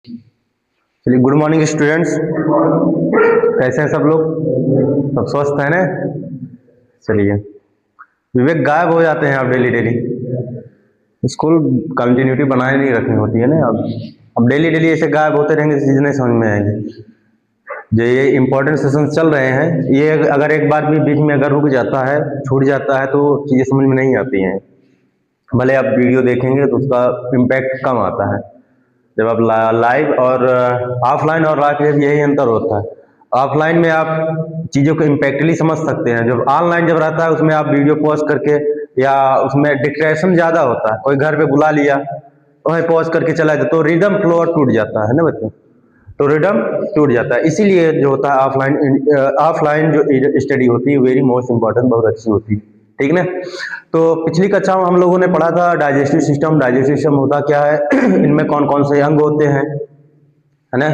चलिए, good morning students. कैसे हैं सब लोग? सब स्वस्थ हैं ना? चलिए, विवेक गायब हो जाते हैं आप डेली डेली। स्कूल कंटिन्यूटी बनाए नहीं रखनी होती है ना। अब डेली डेली ऐसे गायब होते रहेंगे, चीज़ नहीं समझ में आएगी। जो ये इम्पोर्टेंट सेशन चल रहे हैं, ये अगर एक बार भी बीच में अगर रुक जाता है, छूट जाता है, तो चीज़ें समझ में नहीं आती हैं। भले आप वीडियो देखेंगे तो उसका इम्पैक्ट कम आता है। जब आप लाइव और ऑफलाइन और लाइव यही अंतर होता है। ऑफलाइन में आप चीज़ों को इम्पैक्टली समझ सकते हैं। जब ऑनलाइन जब रहता है उसमें आप वीडियो पॉज करके, या उसमें डिस्ट्रैक्शन ज़्यादा होता है, कोई घर पे बुला लिया वहीं पॉज करके चला जाता, तो रिदम फ्लो टूट जाता है ना बच्चों। तो रिदम टूट जाता है। इसीलिए जो होता है ऑफलाइन जो स्टडी होती है वेरी मोस्ट इंपॉर्टेंट, बहुत अच्छी होती है। ठीक ना? तो पिछली कक्षा में हम लोगों ने पढ़ा था डाइजेस्टिव सिस्टम। डाइजेस्टिव सिस्टम होता क्या है, इनमें कौन कौन से अंग होते हैं, है ना?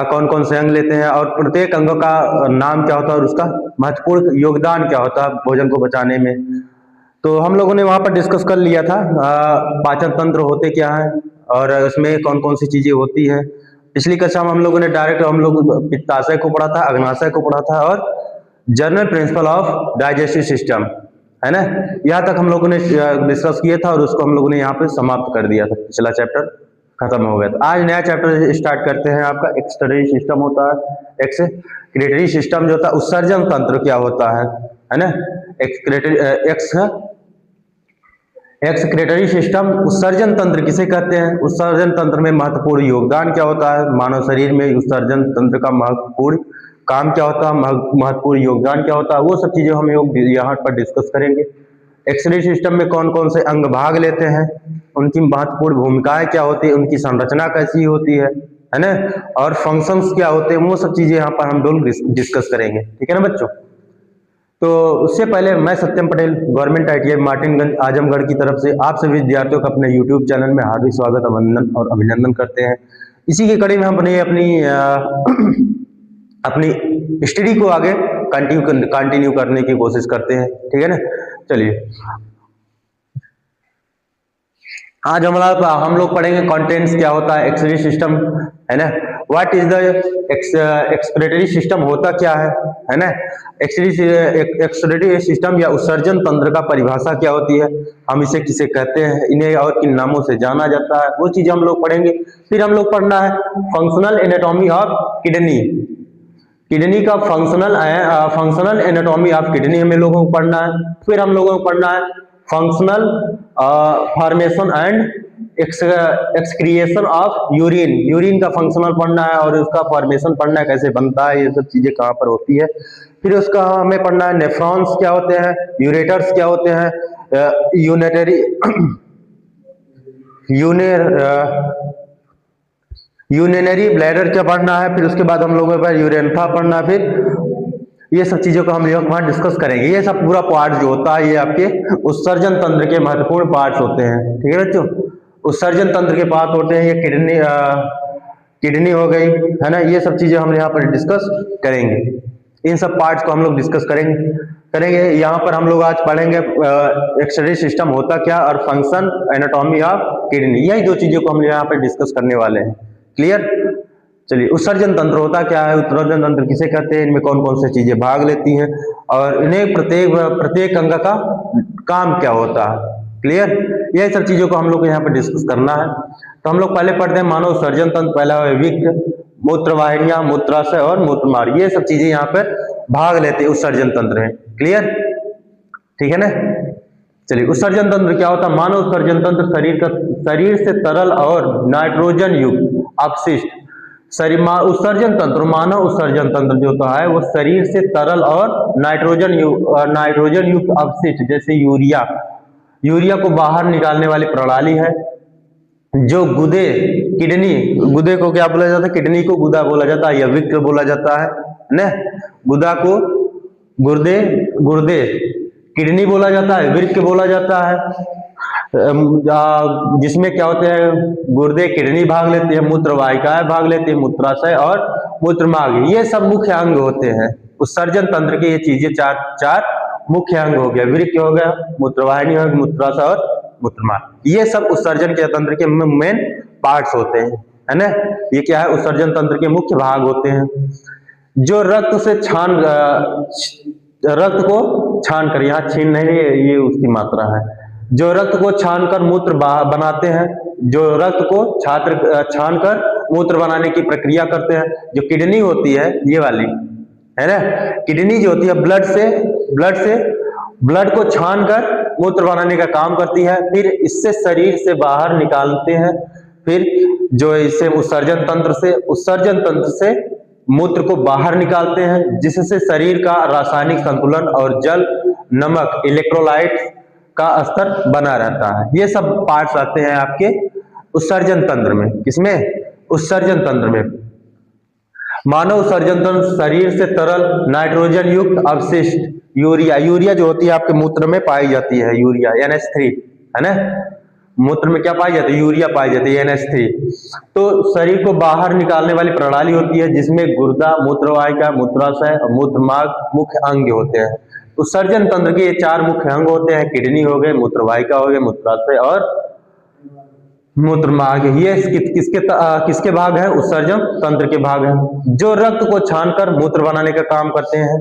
कौन कौन से अंग लेते हैं, और प्रत्येक अंग का नाम क्या होता है और उसका महत्वपूर्ण योगदान क्या होता है भोजन को बचाने में। तो हम लोगों ने वहां पर डिस्कस कर लिया था पाचन तंत्र होते क्या है और उसमें कौन कौन सी चीजें होती है। पिछली कक्षा में हम लोगों ने डायरेक्ट हम लोग पित्ताशय को पढ़ा था, अग्नाशय को पढ़ा था, और general principle of digestive system, है ना? यहाँ तक हम लोगों ने डिस्कस किया था और उसको हम लोगों ने यहाँ पे समाप्त कर दिया था। पिछला चैप्टर खत्म हो गया था। आज नया चैप्टर स्टार्ट करते हैं। आपका एक्सक्रीटरी सिस्टम होता है। एक्सक्रीटरी सिस्टम जो होता है, उत्सर्जन तंत्र क्या होता है ना? एक्सक्रीटरी सिस्टम, उत्सर्जन तंत्र किसे कहते हैं? उत्सर्जन तंत्र में महत्वपूर्ण योगदान क्या होता है? मानव शरीर में उत्सर्जन तंत्र का महत्वपूर्ण काम क्या होता है, महत्वपूर्ण योगदान क्या होता है, वो सब चीजें हम यहाँ पर डिस्कस करेंगे। एक्सक्रीटरी सिस्टम में कौन कौन से अंग भाग लेते हैं, उनकी महत्वपूर्ण भूमिकाएं क्या होती है, उनकी संरचना कैसी होती है ना? और फंक्शंस क्या होते हैं, वो सब चीजें यहाँ पर हम लोग डिस्कस करेंगे। ठीक है ना बच्चों? तो उससे पहले मैं सत्यम पटेल, गवर्नमेंट ITI मार्टिनगंज आजमगढ़ की तरफ से आप सभी विद्यार्थियों का अपने YouTube चैनल में हार्दिक स्वागत, अभिनंदन करते हैं। इसी की कड़ी में हम अपनी स्टडी को आगे कंटिन्यू करने की कोशिश करते हैं। ठीक है ना? चलिए, आज हम लोग पढ़ेंगे कंटेंट्स क्या होता है एक्सक्रीटरी सिस्टम, है ना? What is the excretory system, होता क्या है ना? एक्सक्रीटरी सिस्टम या उत्सर्जन तंत्र का परिभाषा क्या होती है, हम इसे किसे कहते हैं, इन्हें और किन नामों से जाना जाता है, वो चीजें हम लोग पढ़ेंगे। फिर हम लोग पढ़ना है functional anatomy of kidney. Kidney का फंक्शनल एनाटॉमी ऑफ किडनी हमें लोगों को पढ़ना है। फिर हम लोगों को पढ़ना है functional formation and excretion of urine. Urine का फंक्शनल पढ़ना है और उसका फॉर्मेशन पढ़ना है, कैसे बनता है, ये सब चीजें कहाँ पर होती है। फिर उसका हमें पढ़ना है नेफ्रॉन्स क्या होते हैं, यूरेटर्स क्या होते हैं, यूरिनरी ब्लैडर क्या पढ़ना है। फिर उसके बाद हम लोगों पर यूरेन्था पढ़ना है। फिर ये सब चीजों को हम वहां डिस्कस करेंगे। ये सब पूरा पार्ट जो होता है ये आपके उत्सर्जन तंत्र के महत्वपूर्ण पार्ट्स होते हैं। ठीक है बच्चों? उत्सर्जन तंत्र के पार्ट होते हैं ये किडनी हो गई, है ना? ये सब चीजें हम यहाँ पर डिस्कस करेंगे। इन सब पार्ट्स को हम लोग डिस्कस करेंगे। यहाँ पर हम लोग आज पढ़ेंगे एक्सक्रीटरी सिस्टम होता क्या और फंक्शन एनाटॉमी ऑफ किडनी। यही दो चीजों को हम यहाँ पर डिस्कस करने वाले हैं। क्लियर? चलिए, उत्सर्जन तंत्र होता क्या है, उत्सर्जन तंत्र किसे कहते हैं, इनमें कौन कौन सी चीजें भाग लेती हैं, और इन्हें प्रत्येक अंग का काम क्या होता है। क्लियर? यही सब चीजों को हम लोग यहाँ पर डिस्कस करना है। तो हम लोग पहले पढ़ते हैं मानव उत्सर्जन तंत्र। पहला है विक्र, मूत्रवाहिनियां, मूत्राशय और मूत्रमार्ग। ये सब चीजें यहाँ पर भाग लेते हैं उत्सर्जन तंत्र में। क्लियर? ठीक है ना? चलिए, उत्सर्जन तंत्र क्या होता है? मानव उत्सर्जन तंत्र शरीर से तरल और नाइट्रोजन युक्त अपशिष्ट उत्सर्जन तंत्र, मानव उत्सर्जन तंत्र जो होता है वो शरीर से तरल और नाइट्रोजन युक्त अपशिष्ट जैसे यूरिया को बाहर निकालने वाली प्रणाली है। जो गुदे को क्या बोला जाता है? किडनी को गुदा बोला जाता है या विक्र बोला जाता है ना? गुदा को गुर्दे किडनी बोला जाता है, वृक्क बोला जाता है, जिसमें क्या होते हैं? गुर्दे, किडनी भाग लेती है, मूत्रवाहिकाएं भाग लेती है, मूत्राशय और मूत्रमार्ग। ये सब मुख्य अंग होते हैं उत्सर्जन तंत्र के। ये चीजें चार मुख्य अंग हो गया, वृक्क हो गया, मूत्रवाहिनी हो गया, मूत्राशय और मूत्रमार्ग। ये सब उत्सर्जन के तंत्र के मेन पार्ट्स होते हैं, है ना। ये क्या है, उत्सर्जन तंत्र के मुख्य भाग होते हैं। जो रक्त को छान कर, यहाँ छीन नहीं, ये उसकी मात्रा है, जो रक्त को छान कर मूत्र बनाते हैं, जो रक्त को छान कर मूत्र बनाने की प्रक्रिया करते हैं। जो किडनी होती है, ये वाली है ना, किडनी जो होती है ब्लड को छान कर मूत्र बनाने का काम करती है, फिर इससे शरीर से बाहर निकालते हैं, फिर जो इसे उत्सर्जन तंत्र से मूत्र को बाहर निकालते हैं, जिससे शरीर का रासायनिक संतुलन और जल, नमक, इलेक्ट्रोलाइट का स्तर बना रहता है। ये सब पार्ट्स आते हैं आपके उत्सर्जन तंत्र में। किसमें? उत्सर्जन तंत्र में। मानव उत्सर्जन तंत्र शरीर से तरल नाइट्रोजन युक्त अवशिष्ट यूरिया जो होती है आपके मूत्र में पाई जाती है, यूरिया NH3 है ना, मूत्र में क्या पाई जाती है? यूरिया पाई जाती है, NH3। तो शरीर को बाहर निकालने वाली प्रणाली होती है, जिसमें गुर्दा, मूत्रवाहिका, मूत्राशय और मूत्रमार्ग मुख्य अंग होते हैं। उत्सर्जन तंत्र के 4 मुख्य अंग होते हैं, किडनी हो गए, मूत्रवाहिका हो गए, मूत्राशय और मूत्रमार्ग। ये किसके भाग है? उत्सर्जन तंत्र के भाग हैं, जो रक्त को छानकर मूत्र बनाने का काम करते हैं।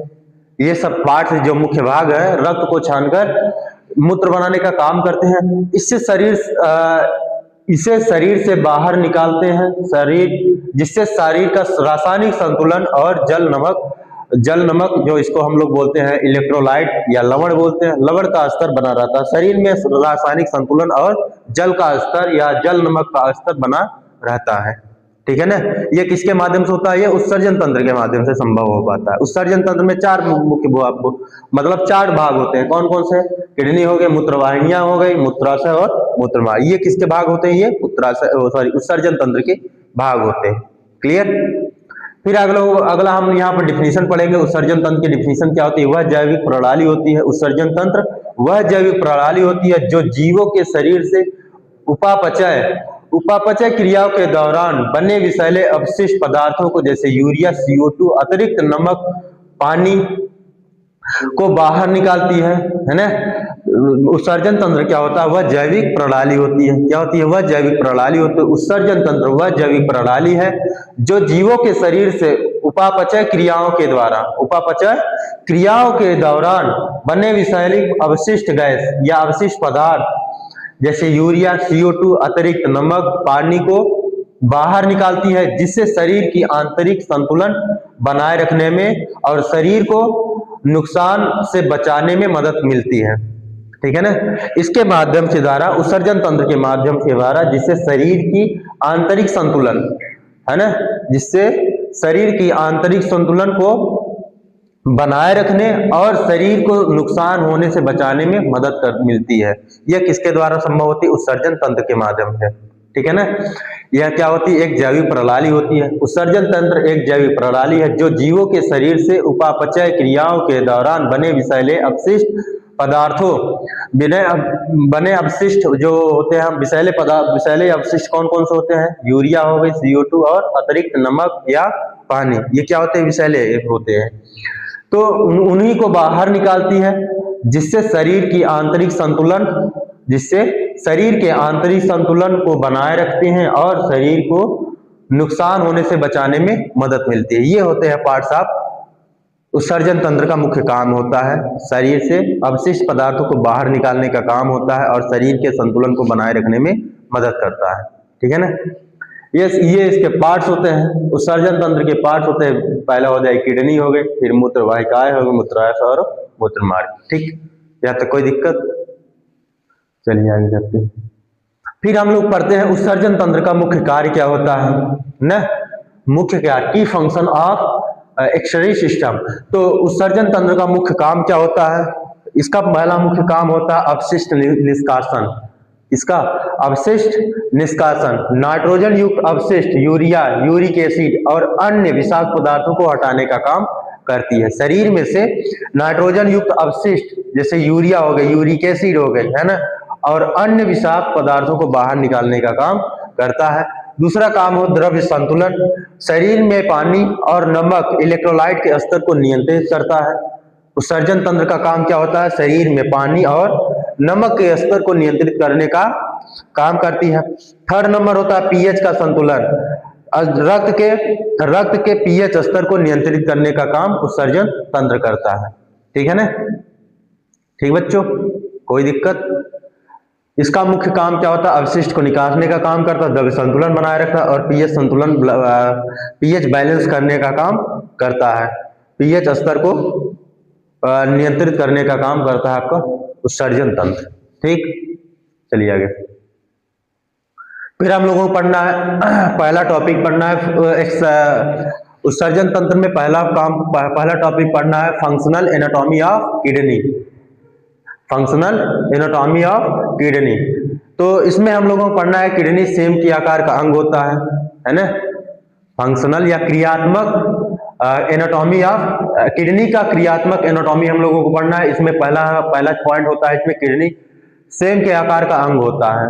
ये सब पार्ट जो मुख्य भाग है, रक्त को छानकर मूत्र बनाने का काम करते हैं। इसे शरीर से बाहर निकालते हैं, जिससे शरीर का रासायनिक संतुलन और जल नमक जो इसको हम लोग बोलते हैं इलेक्ट्रोलाइट या लवण बोलते हैं, लवण का स्तर बना रहता है। शरीर में रासायनिक संतुलन और जल का स्तर या जल नमक का स्तर बना रहता है। ठीक है ना। ये किसके माध्यम से होता है? ये उत्सर्जन तंत्र के माध्यम से संभव हो पाता है। उत्सर्जन तंत्र में 4 मुख्य मतलब 4 भाग होते हैं। कौन कौन से? किडनी हो गए, मूत्रवाहिनियां हो गई, मूत्राशय और मूत्रमार्ग। ये किसके भाग होते हैं? ये उत्सर्जन तंत्र के भाग होते हैं। क्लियर। फिर अगला हम यहाँ पर डिफिनीशन पढ़ेंगे। उत्सर्जन तंत्र की डिफिनीशन क्या होती है? वह जैविक प्रणाली होती है। उत्सर्जन तंत्र वह जैविक प्रणाली होती है जो जीवों के शरीर से उपापचय क्रियाओं के दौरान बने विषैले अवशिष्ट पदार्थों को, जैसे यूरिया, CO2, अतिरिक्त नमक, पानी को बाहर निकालती है ना। उत्सर्जन तंत्र क्या होता है? वह जैविक प्रणाली होती है। क्या होती है? वह जैविक प्रणाली होती है। उत्सर्जन तंत्र वह जैविक प्रणाली है जो जीवों के शरीर से उपापचय क्रियाओं के दौरान बने विषैले अवशिष्ट गैस या अवशिष्ट पदार्थ, जैसे यूरिया, CO2, अतिरिक्त नमक, पानी को बाहर निकालती है, जिससे शरीर की आंतरिक संतुलन बनाए रखने में और शरीर को नुकसान से बचाने में मदद मिलती है। ठीक है ना। इसके माध्यम से द्वारा, उत्सर्जन तंत्र के माध्यम से द्वारा, जिससे शरीर की आंतरिक संतुलन है ना, जिससे शरीर की आंतरिक संतुलन को बनाए रखने और शरीर को नुकसान होने से बचाने में मदद मिलती है। यह किसके द्वारा संभव होती है? उत्सर्जन तंत्र के माध्यम से। ठीक है ना। यह क्या होती है? एक जैविक प्रणाली होती है। उत्सर्जन तंत्र एक जैविक प्रणाली है जो जीवों के शरीर से उपापचय क्रियाओं के दौरान बने विषैले अवशिष्ट पदार्थों बने अवशिष्ट जो होते हैं, विषैले अवशिष्ट कौन कौन से होते हैं? यूरिया हो गई, CO2 और अतिरिक्त नमक या पानी। ये क्या होते हैं? विषैले होते हैं। तो उन्हीं को बाहर निकालती है, जिससे शरीर के आंतरिक संतुलन को बनाए रखते हैं और शरीर को नुकसान होने से बचाने में मदद मिलती है। ये होते हैं पार्ट्स ऑफ उत्सर्जन तंत्र का मुख्य काम होता है। शरीर से अवशिष्ट पदार्थों को बाहर निकालने का काम होता है और शरीर के संतुलन को बनाए रखने में मदद करता है। ठीक है ना। ये इसके पार्ट्स होते हैं। उत्सर्जन तंत्र के पार्ट्स होते हैं, पहला हो जाए किडनी हो गई, फिर मूत्रवाहिकाएं हो गई, मूत्राशय और मूत्रमार्ग। ठीक, यहाँ तक कोई दिक्कत? चलिए आगे करते हैं। फिर हम लोग पढ़ते हैं उत्सर्जन तंत्र का मुख्य कार्य क्या होता है ना। मुख्य कार्य, की फंक्शन ऑफ एक्सक्रीटरी सिस्टम। तो उत्सर्जन तंत्र का मुख्य काम क्या होता है? इसका पहला मुख्य काम होता है अपशिष्ट निष्कासन। इसका अवशिष्ट निष्कासन, नाइट्रोजन युक्त अवशिष्ट यूरिया, यूरिक एसिड और अन्य विषाक्त पदार्थों को हटाने का काम करती है। शरीर में से नाइट्रोजन युक्त अवशिष्ट जैसे यूरिया हो गई, यूरिक एसिड हो गई, है ना, और अन्य विषाक्त पदार्थों को बाहर निकालने का काम करता है। दूसरा काम हो द्रव्य संतुलन। शरीर में पानी और नमक, इलेक्ट्रोलाइट के स्तर को नियंत्रित करता है। उत्सर्जन तंत्र का काम क्या होता है? शरीर में पानी और नमक के स्तर को नियंत्रित करने का काम करती है। थर्ड नंबर होता है पीएच का संतुलन। रक्त के पीएच स्तर को नियंत्रित करने का काम उत्सर्जन तंत्र करता है। ठीक है ना, ठीक बच्चों, कोई दिक्कत? इसका मुख्य काम क्या होता है? अवशिष्ट को निकालने का काम करता है, द्रव्य संतुलन बनाए रखता है और पीएच बैलेंस करने का काम करता है। पीएच स्तर को नियंत्रित करने का काम करता है आपका उत्सर्जन तंत्र। ठीक, चलिए आगे। फिर हम लोगों को पढ़ना है, पहला टॉपिक पढ़ना है उत्सर्जन तंत्र में पहला टॉपिक पढ़ना है functional anatomy of kidney. Functional anatomy of kidney, तो इसमें हम लोगों को पढ़ना है किडनी सेम के आकार का अंग होता है ना। फंक्शनल या क्रियात्मक एनाटॉमी ऑफ किडनी का क्रियात्मक एनाटॉमी हम लोगों को पढ़ना है। इसमें पहला पॉइंट होता है, इसमें किडनी सेम के आकार का अंग होता है।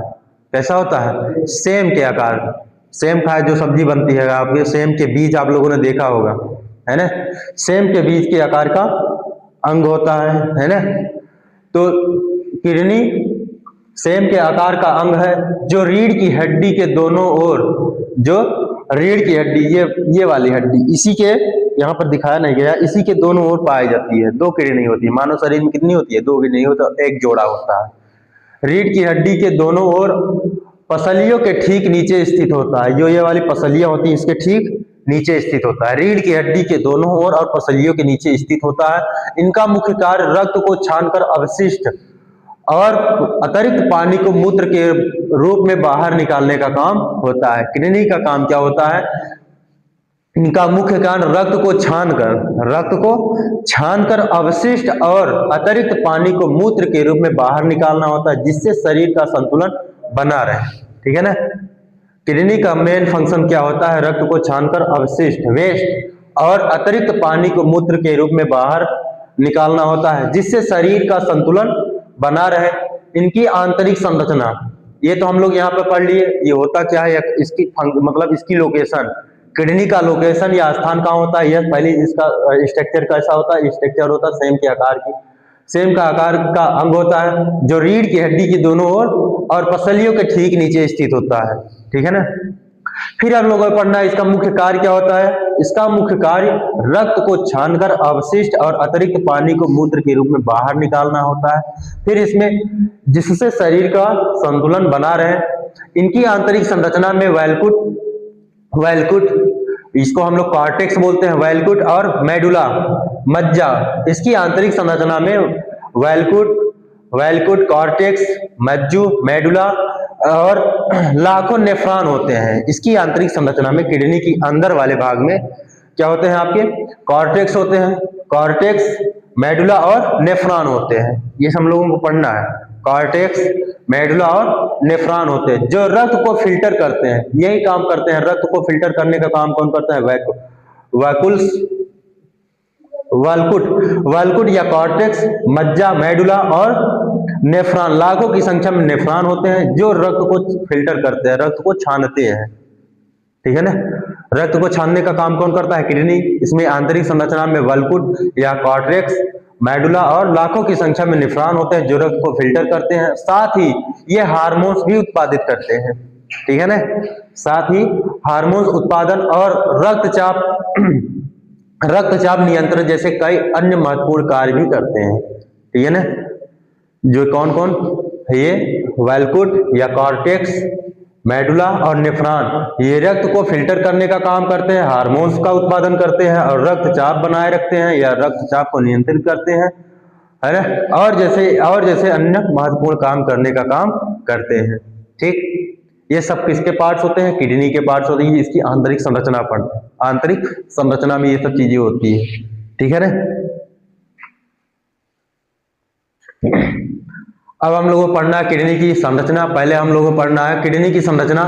कैसा होता है? सेम के आकार। सेम खाए जो सब्जी बनती है आपके, सेम के बीज आप लोगों ने देखा होगा, है ना। सेम के बीज के आकार का अंग होता है ना। तो किडनी सेम के आकार का अंग है जो रीढ़ की हड्डी के दोनों ओर, जो रीढ़ की हड्डी ये वाली हड्डी, इसी के यहाँ पर दिखाया नहीं गया, इसी के दोनों ओर पाई जाती है। दो किडनी होती है, मानव शरीर में कितनी होती है? दो किडनी होती है, एक जोड़ा होता है। रीढ़ की हड्डी के दोनों ओर पसलियों के ठीक नीचे स्थित होता है। जो ये वाली पसलियां होती हैं इसके ठीक नीचे स्थित होता है। रीढ़ की हड्डी के दोनों ओर और पसलियों के नीचे स्थित होता है। इनका मुख्य कार्य रक्त को छानकर अवशिष्ट और अतिरिक्त पानी को मूत्र के रूप में बाहर निकालने का काम होता है। किडनी का काम क्या होता है? इनका मुख्य कार्य रक्त को छानकर अवशिष्ट और अतिरिक्त पानी को मूत्र के रूप में बाहर निकालना होता है, जिससे शरीर का संतुलन बना रहे। ठीक है ना। किडनी का मेन फंक्शन क्या होता है? रक्त को छानकर अवशिष्ट, वेस्ट और अतिरिक्त पानी को मूत्र के रूप में बाहर निकालना होता है, जिससे शरीर का संतुलन बना रहे। इनकी आंतरिक संरचना, ये तो हम लोग यहाँ पे पढ़ लिए। ये होता क्या है? इसकी मतलब इसकी लोकेशन, किडनी का लोकेशन या स्थान कहाँ होता है? यह पहले इसका स्ट्रक्चर कैसा होता है? स्ट्रक्चर होता है सेम के आकार की, सेम का आकार का अंग होता है जो रीढ़ की हड्डी की दोनों ओर और पसलियों के ठीक नीचे स्थित होता है। ठीक है ना। फिर हम लोगों को पढ़ना है इसका मुख्य कार्य क्या होता है। इसका मुख्य कार्य रक्त को छानकर अवशिष्ट और अतिरिक्त पानी को मूत्र के रूप में बाहर निकालना होता है। फिर इसमें जिससे शरीर का संतुलन बना रहे। इनकी आंतरिक संरचना में वैलकुट, इसको हम लोग कॉर्टेक्स बोलते हैं, वैलकुट और मेडुला, मज्जा। इसकी आंतरिक संरचना में वैलकुट, कॉर्टेक्स, मज्जू, मेडुला और लाखों नेफ्रॉन होते हैं। इसकी आंतरिक संरचना में किडनी की अंदर वाले भाग में क्या होते हैं? आपके कॉर्टेक्स होते हैं, कॉर्टेक्स, मेडुला और नेफ्रॉन होते हैं। ये सब लोगों को पढ़ना है। कॉर्टेक्स, मेडुला और नेफ्रॉन होते हैं जो रक्त को फिल्टर करते हैं। यही काम करते हैं, रक्त को फिल्टर करने का काम कौन करता है? वैलकुट या कॉर्टेक्स, मज्जा, मेडुला और नेफ्रॉन। लाखों की संख्या में नेफ्रॉन होते हैं जो रक्त को फिल्टर करते हैं, रक्त को छानते हैं। ठीक है ना। रक्त को छानने का काम कौन करता है? किडनी। इसमें आंतरिक संरचना में वैलकुट या कॉर्टेक्स, मेडुला और लाखों की संख्या में नेफ्रॉन होते हैं जो रक्त को फिल्टर करते हैं। साथ ही ये हार्मोन्स भी उत्पादित करते हैं। ठीक है ना। साथ ही हार्मोन्स उत्पादन और रक्तचाप नियंत्रण जैसे कई अन्य महत्वपूर्ण कार्य भी करते हैं। ठीक है ना। जो कौन कौन? ये वैलकुट या कॉर्टेक्स, मेडुला और नेफ्रॉन, ये रक्त को फिल्टर करने का काम करते हैं, हार्मोन्स का उत्पादन करते हैं और रक्तचाप बनाए रखते हैं या रक्तचाप को नियंत्रित करते हैं, है ना। और जैसे अन्य महत्वपूर्ण काम करने का काम करते हैं। ठीक, ये सब किसके पार्ट्स होते हैं? किडनी के पार्ट्स होते हैं। इसकी आंतरिक संरचना आंतरिक संरचना में ये सब चीजें होती है। ठीक है ना। अब हम लोगों को पढ़ना है किडनी की संरचना। पहले हम लोगों को पढ़ना है किडनी की संरचना,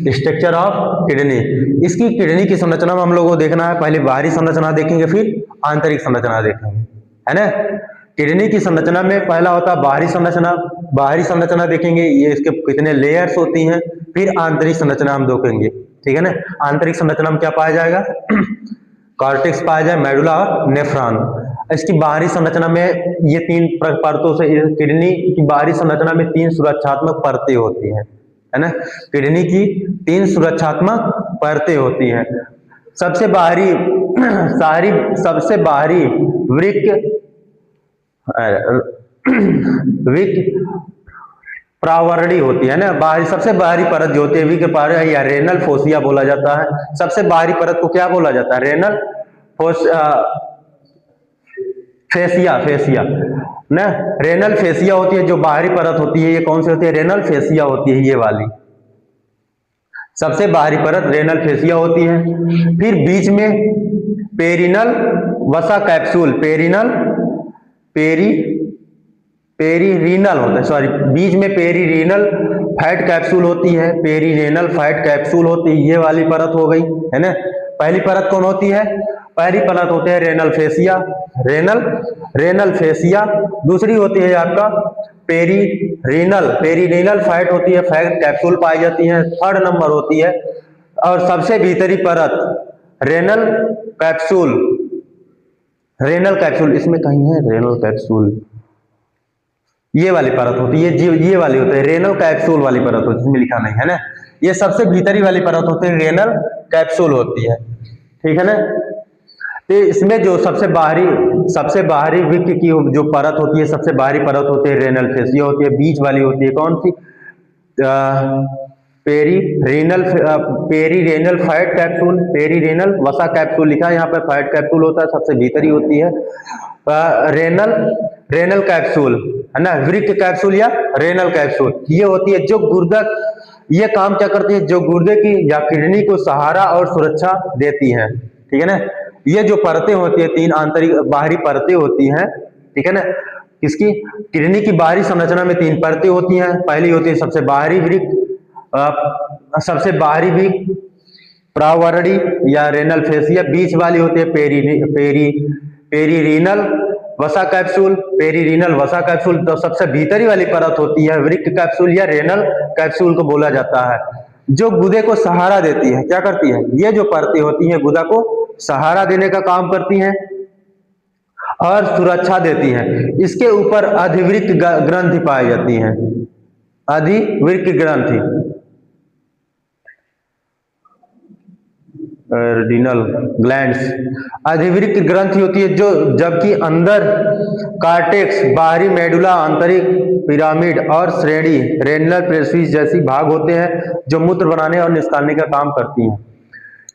स्ट्रक्चर ऑफ किडनी। इसकी किडनी की संरचना में हम लोगों को देखना है, पहले बाहरी संरचना देखेंगे फिर आंतरिक संरचना देखेंगे, है ना। किडनी की संरचना में पहला होता है बाहरी संरचना। बाहरी संरचना देखेंगे, ये इसके कितने लेयर्स होती हैं। फिर आंतरिक संरचना हम देखेंगे। ठीक है ना। आंतरिक संरचना में क्या पाया जाएगा? कॉर्टेक्स पाया जाए, मेडुला और नेफ्रॉन। इसकी बाहरी संरचना में ये तीन परतों से, किडनी की बाहरी संरचना में 3 सुरक्षात्मक परतें होती हैं, है ना। किडनी की 3 सुरक्षात्मक परतें होती हैं। सबसे बाहरी सबसे बाहरी वृक्क प्रावरणी होती है ना, बाहरी सबसे बाहरी परत जो होती है विक प्रावरणी या रेनल फोसिया बोला जाता है। सबसे बाहरी परत को क्या बोला जाता है? रेनल फेसिया फेसिया ना, रेनल फेसिया होती है जो बाहरी परत होती है। ये कौन सी होती है? रेनल फेसिया होती है, ये वाली सबसे बाहरी परत रेनल फेसिया होती है। फिर बीच में पेरिनल वसा कैप्सूल, पेरीरीनल होता है, सॉरी, बीच में पेरीरीनल फैट कैप्सूल होती है, पेरीरेनल फैट कैप्सूल होती है, ये वाली परत हो गई है ना। पहली परत कौन होती है? पहली परत होते हैं रेनल फेसिया। दूसरी होती है आपका पेरीरीनल फैट होती है, फैट कैप्सूल पाई जाती है। थर्ड नंबर होती है और सबसे भीतरी परत रेनल कैप्सूल, इसमें कहीं है रेनल कैप्सूल, ये वाली परत होती है, ये वाली होती है रेनल कैप्सूल वाली परत होती है, इसमें लिखा नहीं है ना। ये सबसे भीतरी वाली परत होती है, रेनल कैप्सूल होती है, ठीक है ना। तो इसमें जो सबसे बाहरी विक की जो परत होती है, सबसे बाहरी परत होती है रेनल फेसिया होती है। बीच वाली होती है कौन सी? पेरीरेनल फैट कैप्सूल, पेरीरेनल वसा कैप्सूल लिखा है यहाँ पे, फैट कैप्सूल होता है, सबसे भीतरी होती है रेनल कैप्सूल है ना, वृक्क कैप्सूल या रेनल कैप्सूल, ये होती है जो गुर्दा, ये काम क्या करती है? जो गुर्दे की या किडनी को सहारा और सुरक्षा देती है, ठीक है ना। ये जो परतें होती है, 3 आंतरिक बाहरी परतें होती हैं, ठीक है ना। इसकी किडनी की बाहरी संरचना में 3 परतें होती हैं। पहली होती है सबसे बाहरी वृक्क प्रावरणी या रेनल फेसिया। बीच वाली होती है पेरीरीनल वसा कैप्सूल। तो सबसे भीतरी वाली परत होती है वृक्क कैप्सूल या रेनल कैप्सूल को बोला जाता है, जो गुदे को सहारा देती है। क्या करती है? ये जो परतें होती हैं गुदा को सहारा देने का काम करती हैं और सुरक्षा देती हैं। इसके ऊपर अधिवृक्क ग्रंथि पाई जाती हैं, अधिवृक्क ग्रंथि, रेडिनल ग्लैंड्स, अधिवृक्क ग्रंथि होती है जो, जबकि अंदर कार्टेक्स, बाहरी मेडुला, आंतरिक पिरामिड और श्रेणी रेनल प्रेसिस जैसी भाग होते हैं जो मूत्र बनाने और निकालने का काम करती हैं।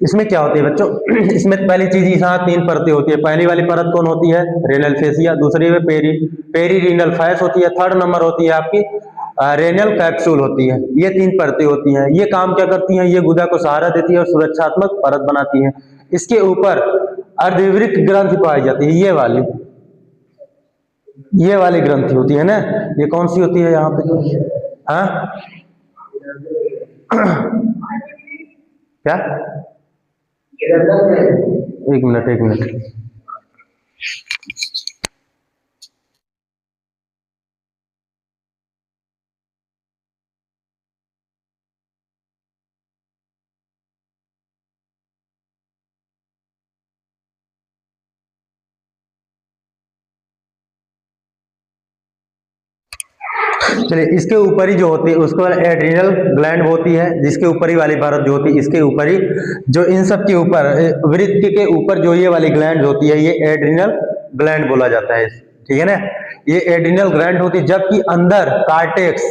इसमें क्या होती है बच्चों? इसमें पहली चीज यहाँ 3 परतें होती है। पहली वाली परत कौन होती है? Renal fascia. दूसरी में पेरीरीनल फैस होती है। थर्ड नंबर होती है आपकी रेनल कैप्सूल होती है। ये 3 परतें होती हैं। ये काम क्या करती हैं? ये गुदा को सहारा देती है और सुरक्षात्मक परत बनाती है। इसके ऊपर अर्धवृक्क ग्रंथि पाई जाती है, ये वाली ग्रंथि होती है ना। ये कौन सी होती है यहाँ पे? हाँ क्या? एक मिनट। चलिए, इसके ऊपर ही जो होती है उसको एड्रिनल ग्लैंड होती है, जिसके ऊपर ही वाली परत जो होती है, इसके ऊपर ही जो इन सब के ऊपर वृक्क के ऊपर जो ये वाली ग्लैंड होती है, ये एड्रिनल ग्लैंड बोला जाता है, ठीक है ना। ये एड्रिनल ग्लैंड होती है, जबकि अंदर कार्टेक्स,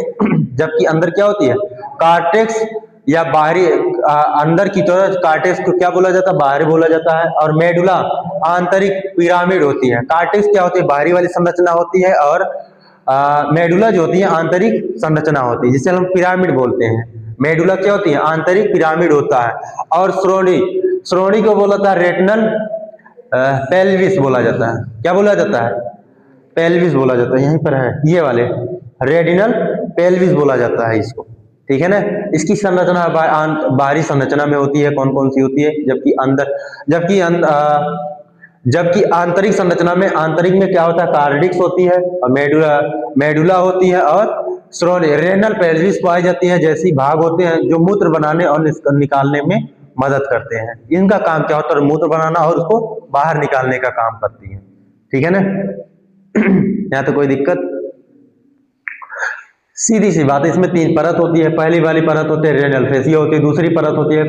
जबकि अंदर क्या होती है? कार्टेक्स या बाहरी अंदर की तरफ कार्टेक्स को क्या बोला जाता है? बाहरी बोला जाता है। और मेडुला आंतरिक पिरामिड होती है। कार्टेक्स क्या होती है? बाहरी वाली संरचना होती है और मेडुला जो होती है आंतरिक संरचना होती है, जिसे हम पिरामिड बोलते हैं। मेडुला क्या होती है? आंतरिक पिरामिड होता है। और श्रोणी को बोला जाता है रेटिनल पेल्विस बोला जाता है। क्या बोला जाता है? पेल्विस बोला जाता है, यहीं पर है, ये वाले रेटिनल पेल्विस बोला जाता है इसको, ठीक है ना। इसकी संरचना बाहरी संरचना में होती है। कौन कौन सी होती है? जबकि आंतरिक संरचना में, आंतरिक में क्या होता है? कार्डिक्स होती है और मेडुला होती है और श्रोणी रेनल पेल्विस पाई जाती है, जैसी भाग होते हैं जो मूत्र बनाने और निकालने में मदद करते हैं। इनका काम क्या होता है? मूत्र बनाना और उसको बाहर निकालने का काम करती है, ठीक है ना। यहाँ तो कोई दिक्कत? सीधी सी बात है, इसमें 3 परत होती है। पहली वाली परत होती है रेनल फेसिया होती है, दूसरी परत होती है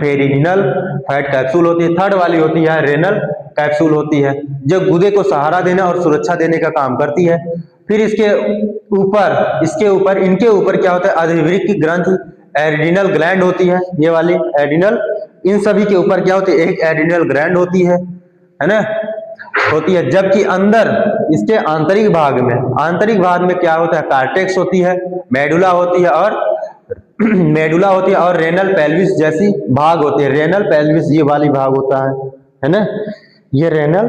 पेरिनियल फैट कैप्सूल होती है, थर्ड वाली होती है रेनल कैप्सूल होती है, जो गुदे को सहारा देने और सुरक्षा देने का काम करती है। फिर इनके ऊपर क्या होता है, अधिवृक्क ग्रंथि एड्रिनल ग्लैंड होती है, ये वाली एड्रिनल, इन सभी के ऊपर क्या होती है, एक एड्रिनल ग्लैंड होती है ना, होती है। जबकि अंदर इसके आंतरिक भाग में क्या होता है, कार्टेक्स होती है, मेडुला होती है और रेनल पेल्विस जैसी भाग होती है। रेनल पेल्विस ये वाली भाग होता है ना, ये रेनल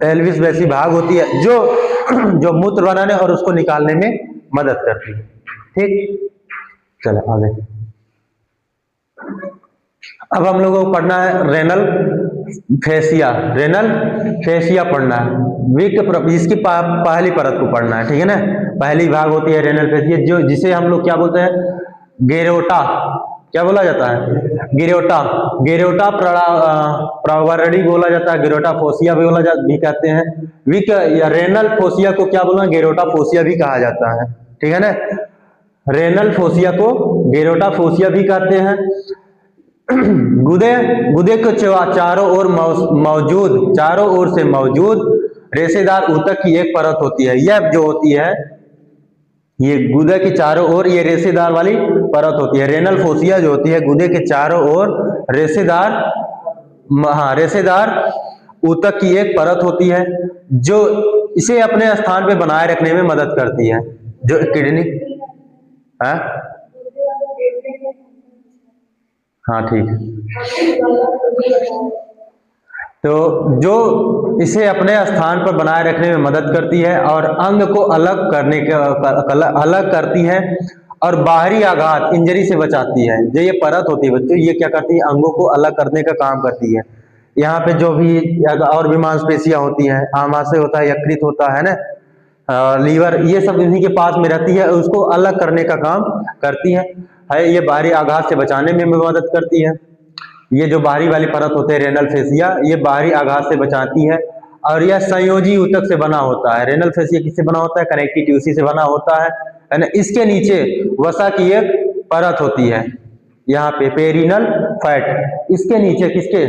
पेल्विस वैसी भाग होती है जो मूत्र बनाने और उसको निकालने में मदद करती है। ठीक, चलो आगे। अब हम लोगों को पढ़ना है रेनल फेसिया पढ़ना है। इसकी पहली परत को पढ़ना है, ठीक है ना। पहली भाग होती है रेनल फेसिया, जिसे हम लोग क्या बोलते हैं, गेरोटा, क्या बोला जाता है, गिरोटा प्रावरणी बोला जाता है, गिरोटा फोसिया भी कहते हैं। विक या रेनल फोसिया को क्या बोलना, गेरोटा फोसिया भी कहा जाता है, ठीक है ना। रेनल फोसिया को गेरोटा फोसिया भी कहते हैं। गुदे के चारों ओर से मौजूद रेशेदार ऊतक की एक परत होती है। यह जो होती है, ये गुदे के चारों ओर ये रेशेदार वाली परत होती है। रेनल फोसिया जो होती है, गुदे के चारों ओर रेशेदार ऊतक की एक परत होती है, जो इसे अपने स्थान पे बनाए रखने में मदद करती है। जो किडनी है, हाँ ठीक है, तो जो इसे अपने स्थान पर बनाए रखने में मदद करती है और अंग को अलग करती है और बाहरी आघात इंजरी से बचाती है। जो ये परत होती है बच्चों, ये क्या करती है, अंगों को अलग करने का काम करती है। यहाँ पे जो भी और भी मांसपेशियां होती हैं, आमाशय होता है, यकृत होता है ना, लीवर, ये सब इन्हीं के पास में रहती है, उसको अलग करने का काम करती है। ये बाहरी आघात से बचाने में भी मदद करती है। ये जो बाहरी वाली परत होते हैं रेनल फेसिया, ये बाहरी आघात से बचाती है और यह संयोजी ऊतक से बना होता है। रेनल फेसिया किससे बना होता है, कनेक्टिव टिश्यू से बना होता है ना। इसके नीचे वसा की एक परत होती है, यहाँ पे पेरिनल फैट, इसके नीचे किसके,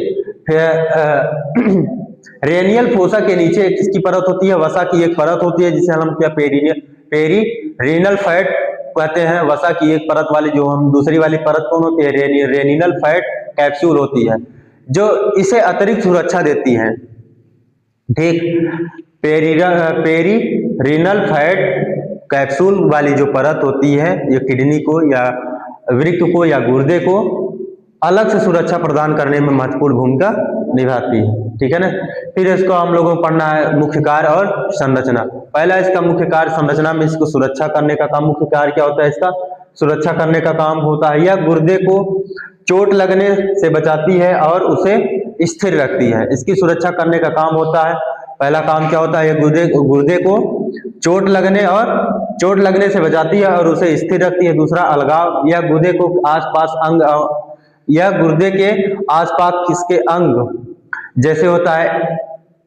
रेनियल फोसा के नीचे किसकी परत होती है, वसा की एक परत होती है, जिसे हम क्या पेरिनल फैट कहते हैं। वसा की एक परत वाली जो हम दूसरी वाली परत कौन होती है, रेनिनल फैट कैप्सूल होती है, जो इसे अतिरिक्त सुरक्षा देती है। ठीक, पेरिनल फैट कैप्सूल वाली जो परत होती है, ये किडनी को या वृक्क को या गुर्दे को अलग से सुरक्षा प्रदान करने में महत्वपूर्ण भूमिका निभाती है, ठीक है ना। फिर इसको हम लोगों को पढ़ना है मुख्य कार्य और संरचना। पहला इसका मुख्य कार्य संरचना में इसको सुरक्षा करने का काम, मुख्य कार्य क्या होता है इसका, सुरक्षा करने का काम होता है। यह गुर्दे को चोट लगने से बचाती है और उसे स्थिर रखती है। इसकी सुरक्षा करने का काम होता है। पहला काम क्या होता है, यह गुर्दे को चोट लगने से बचाती है और उसे स्थिर रखती है। दूसरा अलगाव, यह गुर्दे को आसपास अंग, यह गुर्दे के आसपास किसके अंग जैसे होता है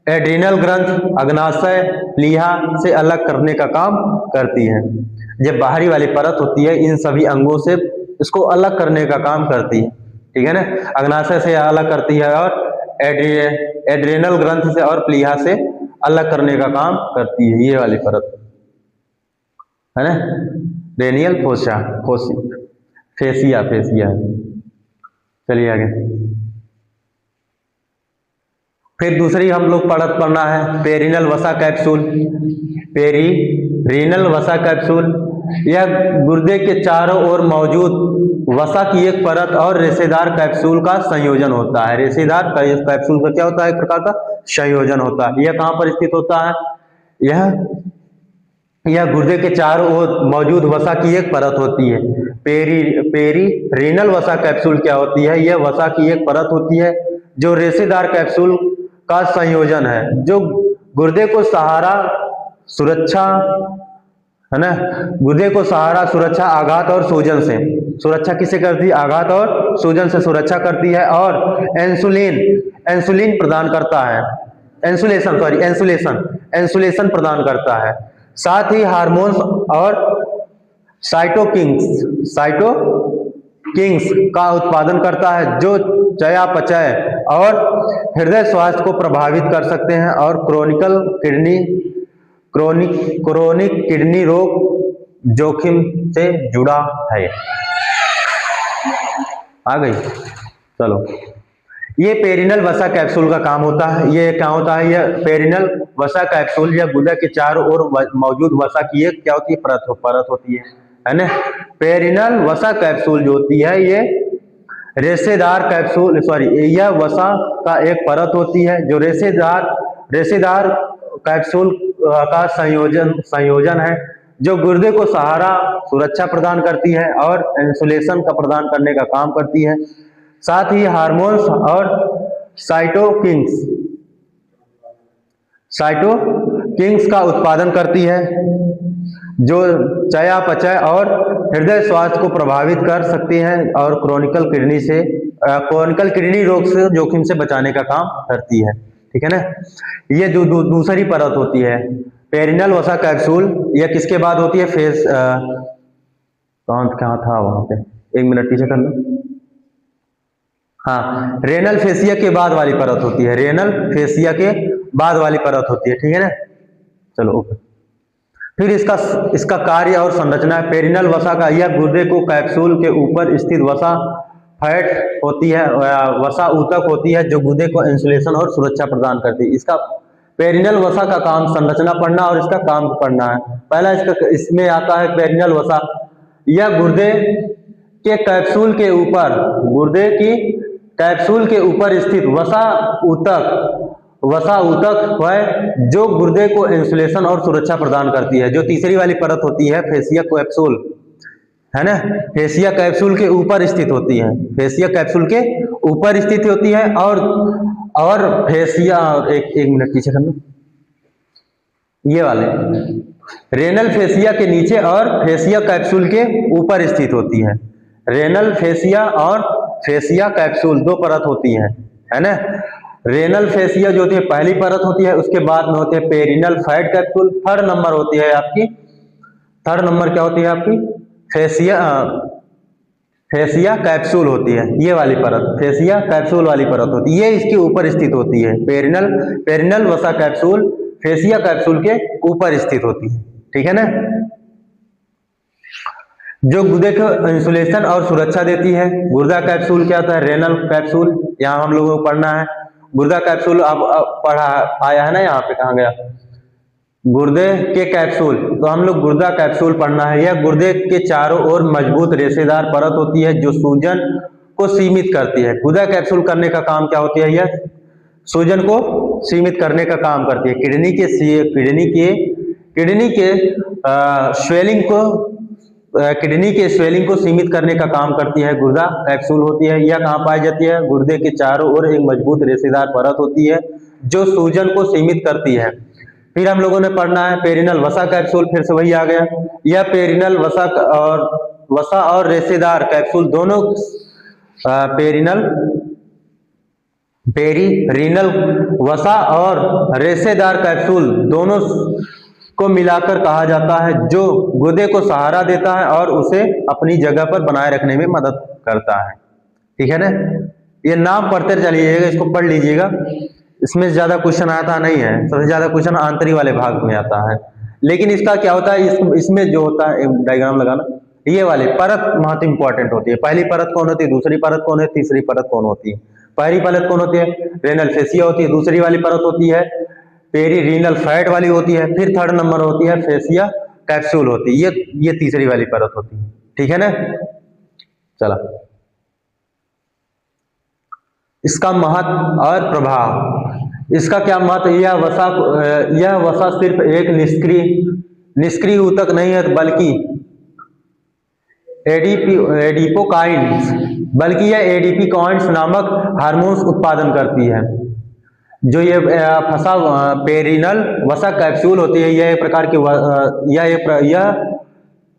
एड्रिनल ग्रंथ, अग्नाशय, प्लीहा से अलग करने का काम करती है। जब बाहरी वाली परत होती है, इन सभी अंगों से इसको अलग करने का काम करती है, ठीक है ना। अग्नाशय से अलग करती है और एड्रिनल ग्रंथ से और प्लीहा से अलग करने का काम करती है, ये वाली परत है ना, रेनियल फेसिया। चलिए आगे। फिर दूसरी हम लोग पढ़ना है पेरिनल वसा कैप्सूल। पेरिनल वसा कैप्सूल, यह गुर्दे के चारों ओर मौजूद वसा की एक परत और रेशेदार कैप्सूल का संयोजन होता है। रेशेदार कैप्सूल का क्या होता है, एक प्रकार का संयोजन होता है। यह कहाँ पर स्थित होता है, यह गुर्दे के चारों ओर मौजूद वसा की एक परत होती है। पेरिनल वसा कैप्सूल क्या होती है, यह वसा की एक परत होती है जो रेशेदार कैप्सूल का संयोजन है, जो गुर्दे को सहारा, सुरक्षा, है ना, गुर्दे को सहारा, सुरक्षा, आघात और सूजन से सुरक्षा किसे करती है, आघात और सूजन से सुरक्षा करती है और इंसुलिन प्रदान करता है, इंसुलेशन प्रदान करता है। साथ ही हार्मोन्स और साइटोकिन्स का उत्पादन करता है, जो चयापचय और हृदय स्वास्थ्य को प्रभावित कर सकते हैं और क्रोनिक किडनी रोग जोखिम से जुड़ा है। आ गई, चलो। ये पेरिनल वसा कैप्सूल का काम होता है। ये क्या होता है? ये पेरिनल वसा कैप्सूल या गुदा के चारों ओर मौजूद वसा की एक क्या होती है? परत होती है ना। पेरिनल वसा कैप्सूल जो होती है ये रेशेदार कैप्सूल, यह वसा का एक परत होती है जो रेशेदार कैप्सूल का संयोजन है, जो गुर्दे को सहारा, सुरक्षा प्रदान करती है और इंसुलेशन का प्रदान करने का काम करती है। साथ ही हार्मोन्स और साइटोकिन्स का उत्पादन करती है, जो चयापचय और हृदय स्वास्थ्य को प्रभावित कर सकती हैं और क्रोनिकल किडनी रोग से जोखिम से बचाने का काम करती है। ठीक है ना। ये जो दूसरी परत होती है पेरिनल वसा कैप्सूल, यह किसके बाद होती है? कहाँ था वहां पे, 1 मिनट पीछे कर लो। हाँ, रेनल फेसिया के बाद वाली परत होती है। रेनल फेसिया के बाद वाली परत होती है। ठीक है ना। चलो ऊपर। फिर इसका कार्य और संरचना है। पेरिनल वसा का यह गुर्दे को कैप्सूल के ऊपर स्थित वसा फैट होती है, वसा ऊतक होती है, जो गुर्दे को इंसुलेशन और सुरक्षा प्रदान करती है। इसका पेरिनल वसा का काम संरचना पढ़ना और इसका काम पढ़ना है। पहला इसमें आता है पेरिनल वसा। यह गुर्दे की कैप्सूल के ऊपर स्थित वसा ऊतक है, जो गुर्दे को इंसुलेशन और सुरक्षा प्रदान करती है। जो तीसरी वाली परत होती है फेसिया कैप्सूल, है ना, फेसिया कैप्सूल के ऊपर स्थित होती है। फेसिया कैप्सूल के ऊपर स्थित होती है और फेसिया, एक मिनट पीछे करना, ये वाले रेनल फेसिया के नीचे और फेसिया कैप्सूल के ऊपर स्थित होती है। रेनल फेसिया और फेसिया कैप्सूल 2 परत होती है ना। रेनल फेसिया जो होती है पहली परत होती है, उसके बाद में होते हैं perennial fat capsule. Third number होती है आपकी, थर्ड नंबर क्या होती है आपकी? फेसिया कैप्सूल होती है। ये वाली परत फेसिया कैप्सूल वाली परत होती है, ये इसके ऊपर स्थित होती है। पेरिनल वसा कैप्सूल फेसिया कैप्सूल के ऊपर स्थित होती है। ठीक है ना। जो गुर्दे को इंसुलेशन और सुरक्षा देती है। गुर्दा कैप्सूल क्या होता है? रेनल कैप्सूल, यहाँ हम लोगों को पढ़ना है। गुर्दा कैप्सूल अब पढ़ा आया है ना, यहाँ पे कहाँ गया? गुर्दे के कैप्सूल, तो हम लोग गुर्दा कैप्सूल पढ़ना है। यह गुर्दे के चारों ओर मजबूत रेशेदार परत होती है, जो सूजन को सीमित करती है। गुर्दा कैप्सूल करने का काम क्या होती है? यह सूजन को सीमित करने का काम करती है। किडनी के स्वेलिंग को सीमित करने का काम करती है, गुर्दा कैप्सूल होती है। यह कहाँ पाई जाती है? गुर्दे के चारों ओर एक मजबूत रेशेदार परत होती है, जो सूजन को सीमित करती है। फिर हम लोगों ने पढ़ना है पेरिनल वसा कैप्सूल, फिर से वही आ गया। यह पेरिनल वसा और रेशेदार कैप्सूल दोनों पेरिनल वसा और रेशेदार कैप्सूल दोनों को मिलाकर कहा जाता है, जो गुर्दे को सहारा देता है और उसे अपनी जगह पर बनाए रखने में मदद करता है। ठीक है ना। ये नाम पढ़ते चलिएगा, इसको पढ़ लीजिएगा। इसमें ज्यादा क्वेश्चन आता नहीं है, सबसे ज्यादा क्वेश्चन आंतरिक वाले भाग में आता है। लेकिन इसका क्या होता है, इसमें जो होता है डायग्राम लगाना, ये वाली परत बहुत इंपॉर्टेंट होती है। पहली परत कौन होती है? दूसरी परत कौन है? तीसरी परत कौन होती है? पहली परत कौन होती है? रेनल फेसिया होती है। दूसरी वाली परत होती है पेरिरीनल फैट वाली होती है। फिर थर्ड नंबर होती है फेसिया कैप्सूल होती है। ये तीसरी वाली परत होती है। ठीक है ना। चला, इसका महत्व और प्रभाव। इसका क्या महत्व? यह वसा सिर्फ एक निष्क्रिय ऊतक नहीं है, बल्कि यह एडिपोकाइन्स नामक हार्मोन्स उत्पादन करती है। जो ये फसा पेरिनल वसा कैप्सूल होती है, यह एक प्रकार की यह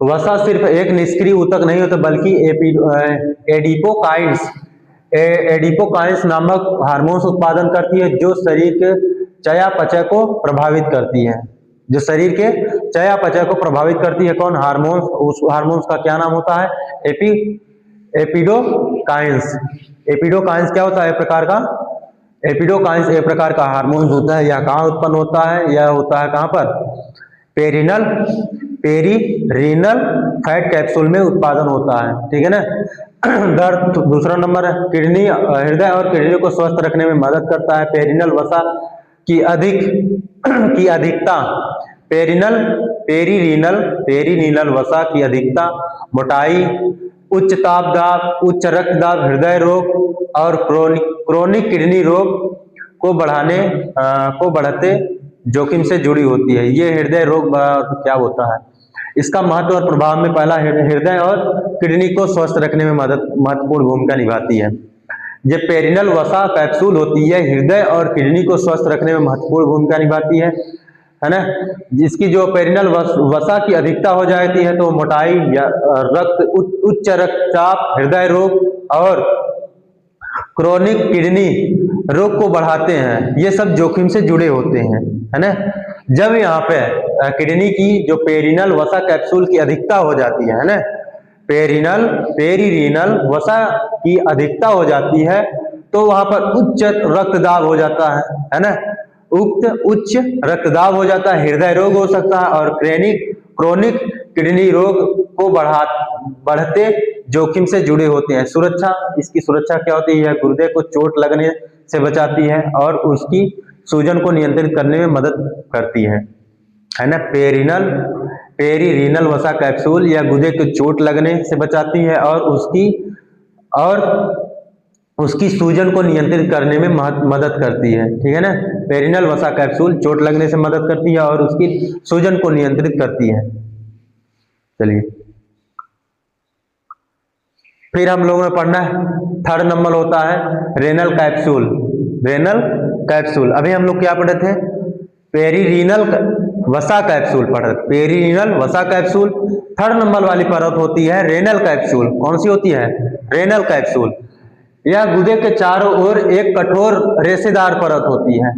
वसा सिर्फ एक निष्क्रिय ऊतक नहीं होता, बल्कि एडिपोकाइन्स नामक हार्मोन्स उत्पादन करती है, जो शरीर के चयापचय को प्रभावित करती है। जो शरीर के चयापचय को प्रभावित करती है, कौन? हार्मोन्स। उस हार्मोन्स का क्या नाम होता है? एपिडोकाइंस। एपिडोकाइंस क्या होता है? एक प्रकार का एपिडोकाइंस एक प्रकार का हार्मोन होता है। यह कहाँ उत्पन्न होता है? यह होता है कहाँ पर? पेरीरीनल फैट कैप्सूल में उत्पादन होता है, ठीक है ना। दर्द दूसरा नंबर है। किडनी, हृदय और किडनी को स्वस्थ रखने में मदद करता है। पेरिनल वसा की अधिकता, पेरीरीनल वसा की अधिकता, मोटाई, उच्च ताप दाब, उच्च रक्तदाब, हृदय रोग और क्रोनिक किडनी रोग को बढ़ते जोखिम से जुड़ी होती है। ये हृदय रोग क्या होता है? इसका महत्व और प्रभाव में पहला हृदय और किडनी को स्वस्थ रखने में महत्वपूर्ण भूमिका निभाती है। ये पेरिनल वसा कैप्सूल होती है, हृदय और किडनी को स्वस्थ रखने में महत्वपूर्ण भूमिका निभाती है ना। जिसकी जो पेरिनल वसा की अधिकता हो जाती है तो मोटाई या उच्च रक्तचाप, हृदय रोग और क्रोनिक किडनी रोग को बढ़ाते हैं। ये सब जोखिम से जुड़े होते हैं, है ना। जब यहाँ पे किडनी की जो पेरिनल वसा कैप्सूल की अधिकता हो जाती है ना, पेरीरीनल वसा की अधिकता हो जाती है तो वहां पर उच्च रक्तदाब हो जाता है ना। उच्च रक्तदाब हो जाता है, हृदय रोग हो सकता है और क्रोनिक किडनी रोग को बढ़ते जोखिम से जुड़े होते हैं। सुरक्षा, इसकी सुरक्षा क्या होती है? गुर्दे को चोट लगने से बचाती है और उसकी सूजन को नियंत्रित करने में मदद करती है ना। पेरीरीनल वसा कैप्सूल या गुर्दे को चोट लगने से बचाती है और उसकी सूजन को नियंत्रित करने में मदद करती है, ठीक है ना। पेरिनल वसा कैप्सूल चोट लगने से मदद करती है और उसकी सूजन को नियंत्रित करती है। चलिए फिर हम लोगों ने पढ़ना है, थर्ड नंबर होता है रेनल कैप्सूल। अभी हम लोग क्या पढ़े थे? पेरीरीनल वसा कैप्सूल पढ़े। पेरीरीनल वसा कैप्सूल। थर्ड नंबर वाली परत होती है रेनल कैप्सूल। कौन सी होती है? Renal capsule. यह गुर्दे के चारों ओर एक कठोर रेशेदार परत होती है।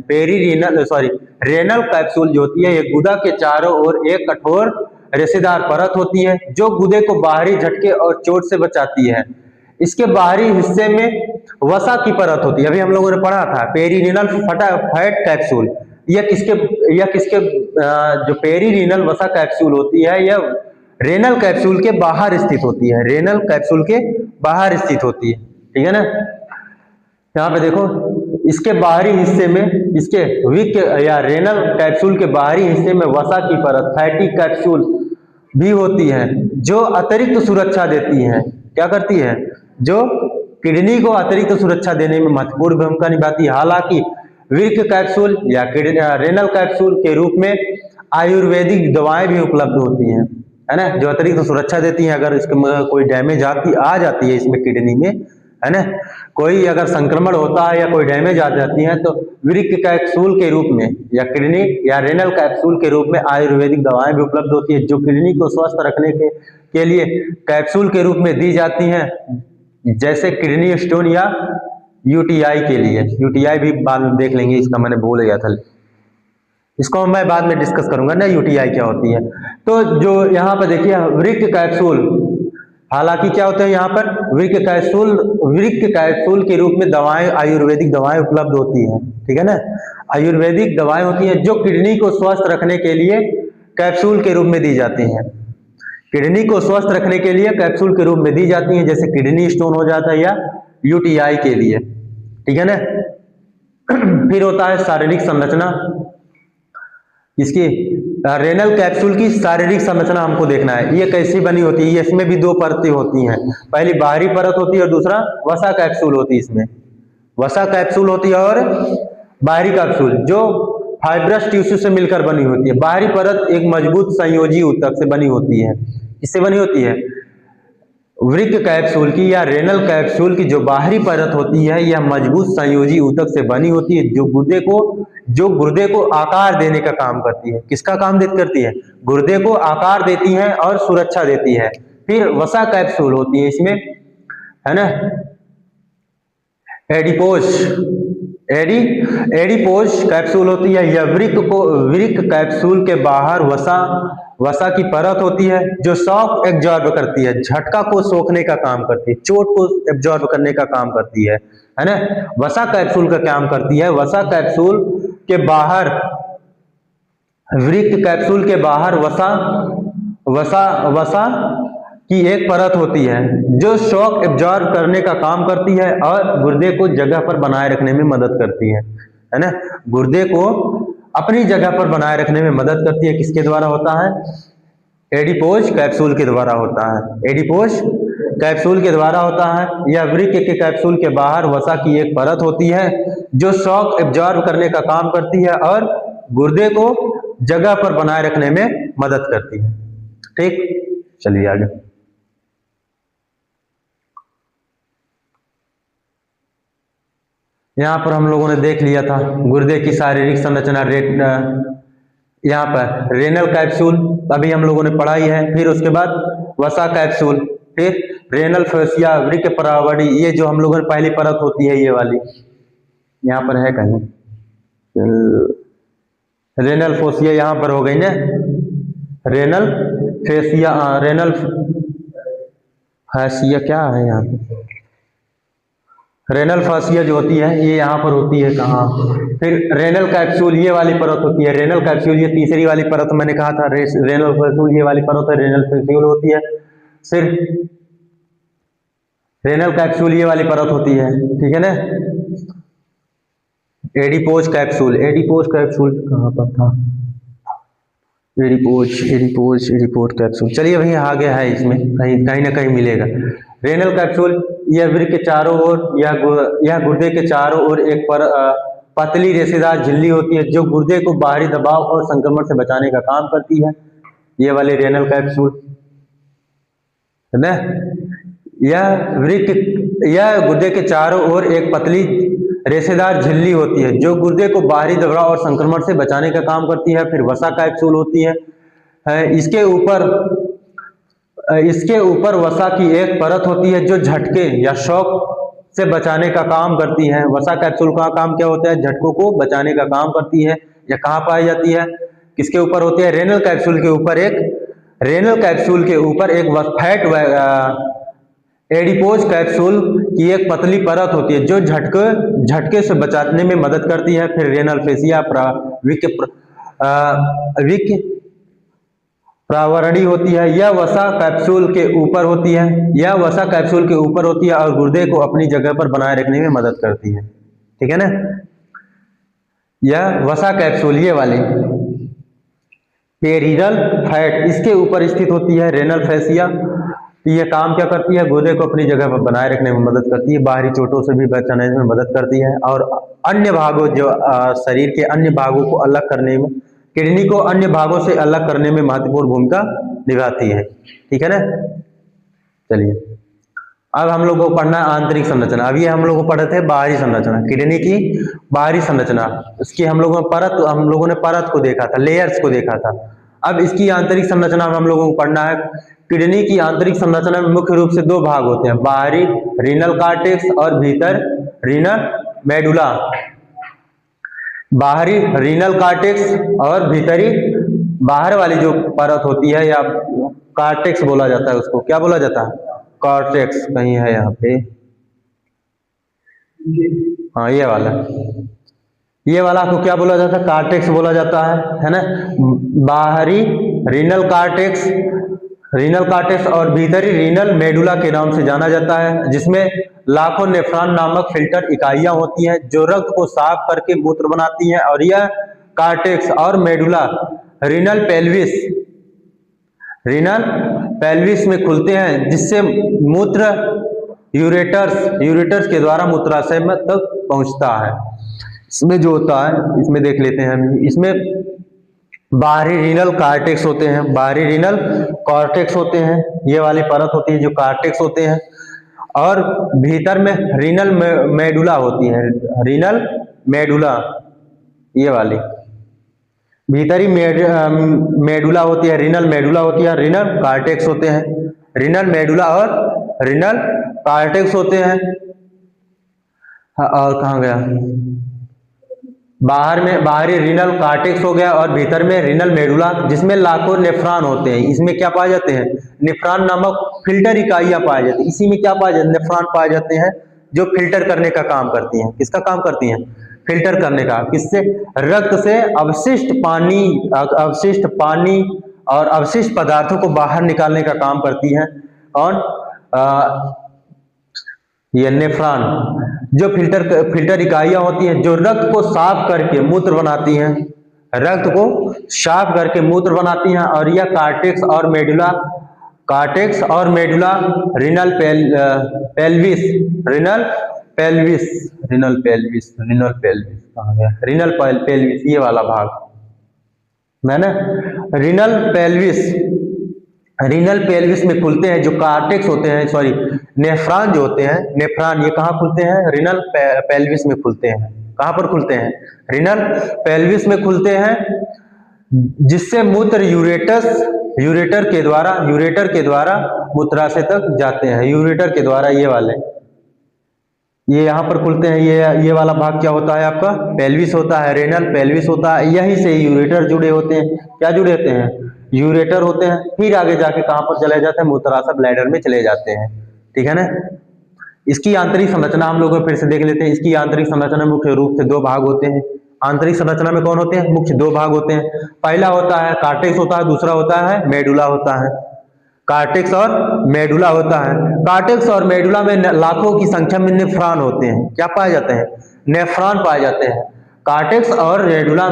रेनल कैप्सूल जो होती है, ये गुदा के चारों ओर एक कठोर रेशेदार परत होती है जो गुदे को बाहरी झटके और चोट से बचाती है। इसके बाहरी हिस्से में वसा की परत होती है। अभी हम लोगों ने पढ़ा था पेरीरीनल फैट कैप्सूल। यह किसके जो पेरीरीनल वसा कैप्सूल होती है, यह रेनल कैप्सूल के बाहर स्थित होती है। रेनल कैप्सूल के बाहर स्थित होती है, ठीक है ना। यहाँ पे देखो, इसके बाहरी हिस्से में, इसके विक या रेनल कैप्सूल के बाहरी हिस्से में वसा की परत फैटी कैप्सूल भी होती है जो अतिरिक्त सुरक्षा देती है। क्या करती है? जो किडनी को अतिरिक्त सुरक्षा देने में महत्वपूर्ण भूमिका निभाती है। हालांकि विक कैप्सूल या रेनल कैप्सूल के रूप में आयुर्वेदिक दवाएं भी उपलब्ध होती हैं, है ना, जो अतिरिक्त सुरक्षा देती हैं। अगर इसमें कोई डैमेज आ जाती है इसमें किडनी में, है ना, कोई अगर संक्रमण होता है या कोई डैमेज आ जाती है तो विक कैप्सूल के रूप में या किडनी या रेनल कैप्सूल के रूप में आयुर्वेदिक दवाएं भी उपलब्ध होती है जो किडनी को स्वस्थ रखने के लिए कैप्सूल के रूप में दी जाती हैं, जैसे किडनी स्टोन या यूटीआई के लिए। यूटीआई भी बाद में देख लेंगे, इसका मैंने भूल गया था, इसको मैं बाद में डिस्कस करूंगा ना यूटीआई क्या होती है। तो जो यहाँ पर देखिए वृक्क कैप्सूल, हालांकि क्या होता है यहाँ पर वृक्क कैप्सूल के रूप में दवाएं, आयुर्वेदिक दवाएं उपलब्ध होती हैं, ठीक है ना। आयुर्वेदिक दवाएं होती हैं जो किडनी को स्वस्थ रखने के लिए कैप्सूल के रूप में दी जाती हैं। किडनी को स्वस्थ रखने के लिए कैप्सूल के रूप में दी जाती हैं, जैसे किडनी स्टोन हो जाता है या यूटीआई के लिए, ठीक है ना। फिर होता है शारीरिक संरचना। इसकी रेनल कैप्सूल की शारीरिक संरचना हमको देखना है, ये कैसी बनी होती है। इसमें भी दो परतें होती हैं, पहली बाहरी परत होती है और दूसरा वसा कैप्सूल होती है। इसमें वसा कैप्सूल होती है और बाहरी कैप्सूल जो फाइब्रस टिश्यू से मिलकर बनी होती है। बाहरी परत एक मजबूत संयोजी ऊतक से बनी होती है। इससे बनी होती है वृक्क कैप्सूल की या रेनल कैप्सूल की जो बाहरी परत होती है, यह मजबूत संयोजी ऊतक से बनी होती है जो गुर्दे को आकार देने का काम करती है। किसका काम करती है? गुर्दे को आकार देती है और सुरक्षा देती है। फिर वसा कैप्सूल होती है, इसमें, है ना, एडिपोज कैप्सूल होती है, यह वृक्क कैप्सूल के बाहर वसा की परत होती है जो शॉक एब्जॉर्ब करती है, झटका को सोखने का काम करती है, चोट को एब्जॉर्ब करने का काम करती है ना। वसा कैप्सूल का काम करती है। वसा कैप्सूल के बाहर, वृक्क कैप्सूल के बाहर वसा की एक परत होती है जो शॉक एब्जॉर्ब करने का काम करती है और गुर्दे को जगह पर बनाए रखने में मदद करती है ना। गुर्दे को अपनी जगह पर बनाए रखने में मदद करती है। किसके द्वारा होता है? एडिपोज कैप्सूल के द्वारा होता है। एडिपोज कैप्सूल के द्वारा होता है। यह वृक्क के कैप्सूल के बाहर वसा की एक परत होती है जो शॉक एब्जॉर्ब करने का काम करती है और गुर्दे को जगह पर बनाए रखने में मदद करती है। ठीक, चलिए आगे। यहाँ पर हम लोगों ने देख लिया था गुर्दे की शारीरिक संरचना। यहाँ पर रेनल कैप्सूल अभी हम लोगों ने पढ़ा ही है, फिर उसके बाद वसा कैप्सूल, फिर रेनल फेसिया, वृक्क प्रावड़ी, ये जो हम लोगों ने पहली परत होती है ये वाली, यहाँ पर है कहीं रेनल फेसिया, यहाँ पर हो गई ना रेनल फेसिया। रेनल फेसिया क्या है यहाँ पे? रेनल फासिया जो होती है ये यहाँ पर होती है कहाँ? फिर रेनल कैप्सूल ये वाली परत होती है। रेनल कैप्सूल ये तीसरी वाली परत मैंने कहा था। रेनल कैप्सूल ये वाली परत है, रेनल कैप्सूल होती है। फिर रेनल कैप्सूल ये वाली परत होती है, ठीक है ना। एडिपोज कैप्सूल, एडिपोज कैप्सूल कहाँ पर था? एडिपोज कैप्सूल, चलिए वही आगे है, इसमें कहीं ना कहीं मिलेगा। रेनल कैप्सूल यह वृक्क के चारों ओर, यह गुर्दे के चारों ओर एक पतली रेशेदार झिल्ली होती है जो गुर्दे को बाहरी दबाव और संक्रमण से बचाने का काम करती है। ये वाली रेनल कैप्सूल है ना। यह गुर्दे के चारों ओर एक पतली रेशेदार झिल्ली होती है जो गुर्दे को बाहरी दबाव और संक्रमण से बचाने का काम करती है। फिर वसा कैप्सूल होती है। इसके ऊपर वसा की एक परत होती है जो झटके या शॉक से बचाने का काम करती है। वसा कैप्सूल का काम क्या होता है? झटकों को बचाने का काम करती है। यह कहाँ पाई जाती है? किसके ऊपर होती है? रेनल कैप्सूल के ऊपर एक फैट एडिपोज कैप्सूल की एक पतली परत होती है जो झटके से बचाने में मदद करती है। फिर रेनल फेसिया, विक प्रावरणी होती है। यह वसा कैप्सूल के ऊपर होती है और गुर्दे को अपनी जगह पर बनाए रखने में मदद करती है, ठीक है ना। यह वसा कैप्सूल ये वाली पेरिनल फैट इसके ऊपर स्थित होती है। रेनल फेसिया ये काम क्या करती है? गुर्दे को अपनी जगह पर बनाए रखने में मदद करती है, बाहरी चोटों से भी बचाने में मदद करती है और अन्य भागों जो शरीर के अन्य भागों को अलग करने में, किडनी को अन्य भागों से अलग करने में महत्वपूर्ण भूमिका निभाती है, ठीक है ना। चलिए अब हम लोगों को पढ़ना है आंतरिक संरचना। अभी हम लोग को पढ़े थे बाहरी संरचना, किडनी की बाहरी संरचना, उसकी हम लोगों ने परत को देखा था, लेयर्स को देखा था। अब इसकी आंतरिक संरचना में हम लोगों को पढ़ना है। किडनी की आंतरिक संरचना में मुख्य रूप से दो भाग होते हैं, बाहरी रीनल कार्टेक्स और भीतर रीनल मेडुला। बाहरी रीनल कार्टेक्स और भीतरी बाहर वाली जो परत होती है या कार्टेक्स बोला जाता है, उसको क्या बोला जाता है? कॉर्टेक्स कहीं है यहाँ पे, हाँ ये वाला को क्या बोला जाता है? कार्टेक्स बोला जाता है ना। बाहरी रीनल कार्टेक्स और भीतरी रीनल मेडुला के नाम से जाना जाता है, जिसमें लाखों नेफ्रॉन नामक फिल्टर इकाइयां होती हैं जो रक्त को साफ करके मूत्र बनाती हैं। और यह कार्टेक्स और मेडुला रीनल पेल्विस में खुलते हैं, जिससे मूत्र यूरेटर्स के द्वारा मूत्राशय में तक पहुंचता है। इसमें जो होता है, इसमें देख लेते हैं हम, इसमें बाहरी रीनल कॉर्टेक्स होते हैं, ये वाली परत होती है जो कॉर्टेक्स होते हैं, और भीतर में रीनल मेडुला होती है, रीनल मेडुला ये वाली भीतरी मेडुला होती है, रीनल मेडुला होती है, रीनल कॉर्टेक्स होते हैं। रीनल मेडुला और रीनल कॉर्टेक्स होते हैं। और कहाँ गया? बाहरी रिनल कार्टेक्स हो गया और भीतर में रिनल मेडुला, जिसमें लाखों नेफ्रॉन होते हैं। इसमें क्या पाए जाते हैं? नेफ्रॉन नामक फिल्टर इकाइयां पाई जाती है। इसी में क्या पाए जाते हैं? नेफ्रॉन पाए जाते हैं, जो फिल्टर करने का काम करती हैं। किसका काम करती हैं? फिल्टर करने का। किससे? रक्त से अवशिष्ट पानी और अवशिष्ट पदार्थों को बाहर निकालने का काम करती है। और ये नेफ्रॉन, जो फिल्टर इकाइयां होती हैं, जो रक्त को साफ करके मूत्र बनाती हैं, रक्त को साफ करके मूत्र बनाती हैं। और यह कार्टेक्स और मेडुला रिनल पेल्विस, ये वाला भाग है ना, रिनल पेल्विस में खुलते हैं। जो कार्टेक्स होते हैं, सॉरी नेफ्रॉन जो होते हैं, नेफ्रॉन ये कहाँ खुलते हैं? रिनल पेल्विस में खुलते हैं। कहाँ पर खुलते हैं? रिनल पेल्विस में खुलते हैं, जिससे मूत्र यूरेटर के द्वारा मूत्राशय तक जाते हैं। यूरेटर के द्वारा ये यहाँ पर खुलते हैं। ये वाला भाग क्या होता है आपका? पेल्विस होता है, रेनल पेल्विस होता है। यहीं से यूरेटर जुड़े होते हैं। क्या जुड़े होते हैं? यूरेटर होते हैं। फिर आगे जाके कहाँ पर चले जाते हैं? मूत्राशय ब्लैडर में चले जाते हैं। ठीक है ना। इसकी आंतरिक संरचना हम लोग फिर से देख लेते हैं। इसकी आंतरिक संरचना मुख्य रूप से दो भाग होते हैं। आंतरिक संरचना में कौन होते हैं? मुख्य दो भाग होते हैं। पहला होता है कार्टेक्स होता है, दूसरा होता है मेडुला होता है। कार्टेक्स और मेडुला होता है। कार्टेक्स और मेडुला में लाखों की संख्या में नेफ्रॉन होते हैं। क्या पाए जाते हैं? नेफ्रॉन पाए जाते हैं। कार्टेक्स और मेडुला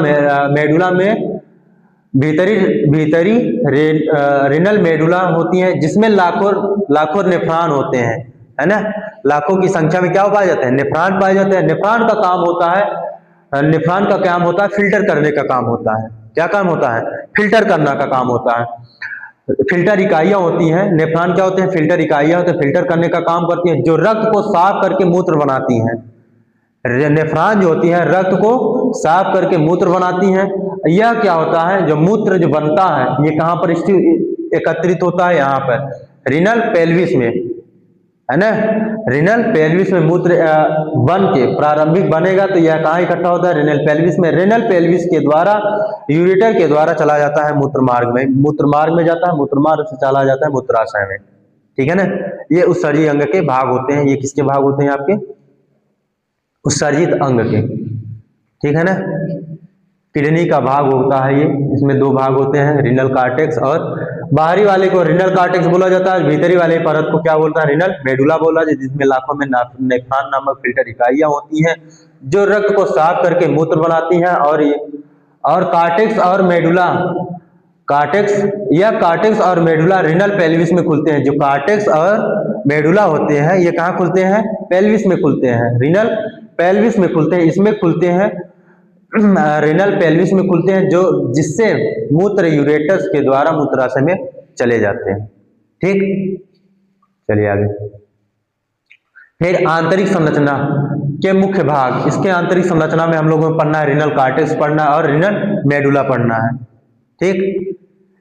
में भीतरी रिनल मेडुला होती है, जिसमें लाखों नेफ्रॉन होते हैं, है ना। लाखों की संख्या में क्या पाए जाते हैं? नेफ्रॉन पाए जाते हैं। नेफ्रॉन का काम होता है फिल्टर करने का काम होता है। क्या काम होता है? फिल्टर करने का काम होता है। फिल्टर इकाइयां होती हैं। नेफ्रॉन क्या होते हैं? फिल्टर इकाइयां होते हैं, फिल्टर करने का काम करती हैं, जो रक्त को साफ करके मूत्र बनाती हैं। नेफ्रॉन जो होती है रक्त को साफ करके मूत्र बनाती हैं। यह क्या होता है? जो मूत्र जो बनता है, ये कहां पर एकत्रित होता है? यहाँ पर रिनल पेल्विस में, है ना। रिनल पेल्विस में मूत्र बन के प्रारंभिक बनेगा तो यह कहाँ इकट्ठा होता है? रिनल पेल्विस में। रिनल पेल्विस के द्वारा यूरेटर के द्वारा चला जाता है मूत्र मार्ग में जाता है, मूत्र मार्ग से चला जाता है मूत्राशय में। ठीक है ना। ये उत्सर्जी अंग के भाग होते हैं। ये किसके भाग होते हैं? आपके उत्सर्जित अंग के। ठीक है ना। किडनी का भाग होता है ये। इसमें दो भाग होते हैं, रिनल कार्टेक्स और बाहरी वाले को रिनल कार्टेक्स बोला जाता है, भीतरी वाले परत को क्या बोलता है? रिनल मेडुला बोला जाता है, जिसमें लाखों में नेफ्रॉन नामक फिल्टर इकाइयां होती हैं, जो रक्त को साफ करके मूत्र बनाती हैं। और कार्टेक्स और मेडुला रिनल पेल्विस में खुलते हैं। जो कार्टेक्स और मेडुला होते हैं, ये कहाँ खुलते हैं? पेल्विस में खुलते हैं, रिनल पेल्विस में खुलते हैं। इसमें खुलते हैं, रिनल पेल्विस में खुलते हैं, जो जिससे मूत्र यूरेटस के द्वारा मूत्राशय में चले जाते हैं। ठीक, चलिए आगे। फिर आंतरिक संरचना के मुख्य भाग। इसके आंतरिक संरचना में हम लोगों को पढ़ना है रिनल कार्टेक्स पढ़ना है और रिनल मेडुला पढ़ना है। ठीक,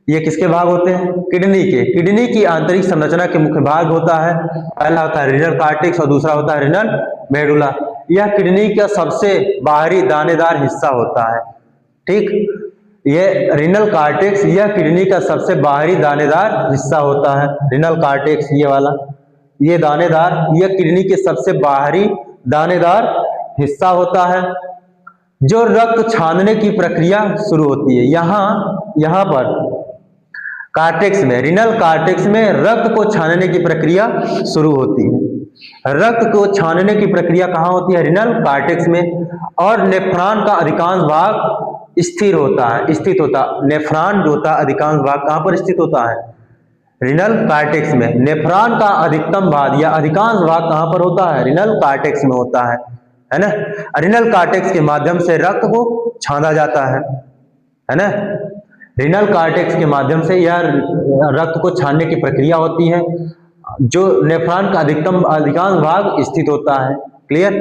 ये किसके भाग होते हैं? किडनी के। किडनी की आंतरिक संरचना के मुख्य भाग होता है, पहला होता है रिनल कार्टेक्स और दूसरा होता है रिनल मेडुला। यह किडनी का सबसे बाहरी दानेदार हिस्सा होता है। ठीक, ये रिनल कार्टेक्स यह किडनी का सबसे बाहरी दानेदार हिस्सा होता है। रिनल कार्टेक्स ये वाला, ये दानेदार, यह किडनी के सबसे बाहरी दानेदार हिस्सा होता है, जो रक्त छानने की प्रक्रिया शुरू होती है। यहाँ पर कार्टेक्स में, रिनल कार्टेक्स में रक्त को छानने की प्रक्रिया शुरू होती है। रक्त को छानने की प्रक्रिया कहाँ होती है? रिनल कार्टेक्स में। और नेफ्रॉन का अधिकांश भाग स्थित होता है। नेफ्रॉन जो होता है अधिकांश भाग कहाँ पर स्थित होता है? रिनल कार्टेक्स में। नेफ्रॉन का अधिकतम भाग या अधिकांश भाग कहाँ पर होता है? रिनल कार्टेक्स में होता है ना। रिनल कार्टेक्स के माध्यम से रक्त को छाना जाता है ना। रिनल कार्टेक्स के माध्यम से यह रक्त को छानने की प्रक्रिया होती है, जो नेफ्रॉन का अधिकांश भाग स्थित होता है। क्लियर?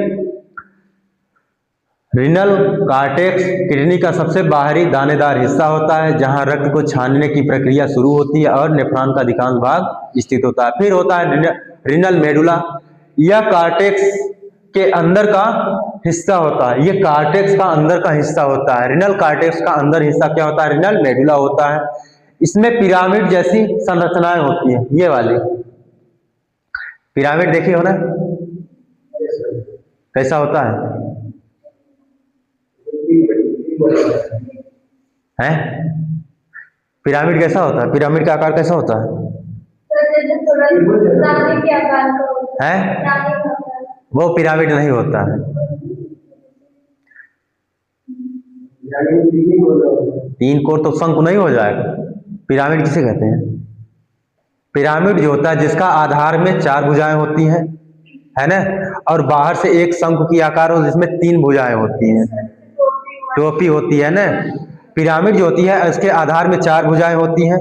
रिनल कार्टेक्स किडनी का सबसे बाहरी दानेदार हिस्सा होता है, जहां रक्त को छानने की प्रक्रिया शुरू होती है और नेफ्रॉन का अधिकांश भाग स्थित होता है। फिर होता है रिनल मेडुला। यह कार्टेक्स के अंदर का हिस्सा होता है, ये कार्टेक्स का अंदर का हिस्सा होता है। रिनल कार्टेक्स का अंदर हिस्सा क्या होता है? रिनल मेडुला होता है। इसमें पिरामिड जैसी संरचनाएं होती हैं, ये वाली पिरामिड देखी हो ना, कैसा होता है? पिरामिड कैसा होता है? पिरामिड का आकार कैसा होता है? वो पिरामिड नहीं होता है। तीन कोर तो शंकु नहीं हो जाएगा। पिरामिड किसे कहते हैं? पिरामिड जो होता है जिसका आधार में 4 भुजाएं होती हैं, है ना, और बाहर से एक शंकु की आकार हो जिसमें 3 भुजाएं होती हैं, टोपी होती है ना। पिरामिड जो होती है उसके आधार में 4 भुजाएं होती हैं,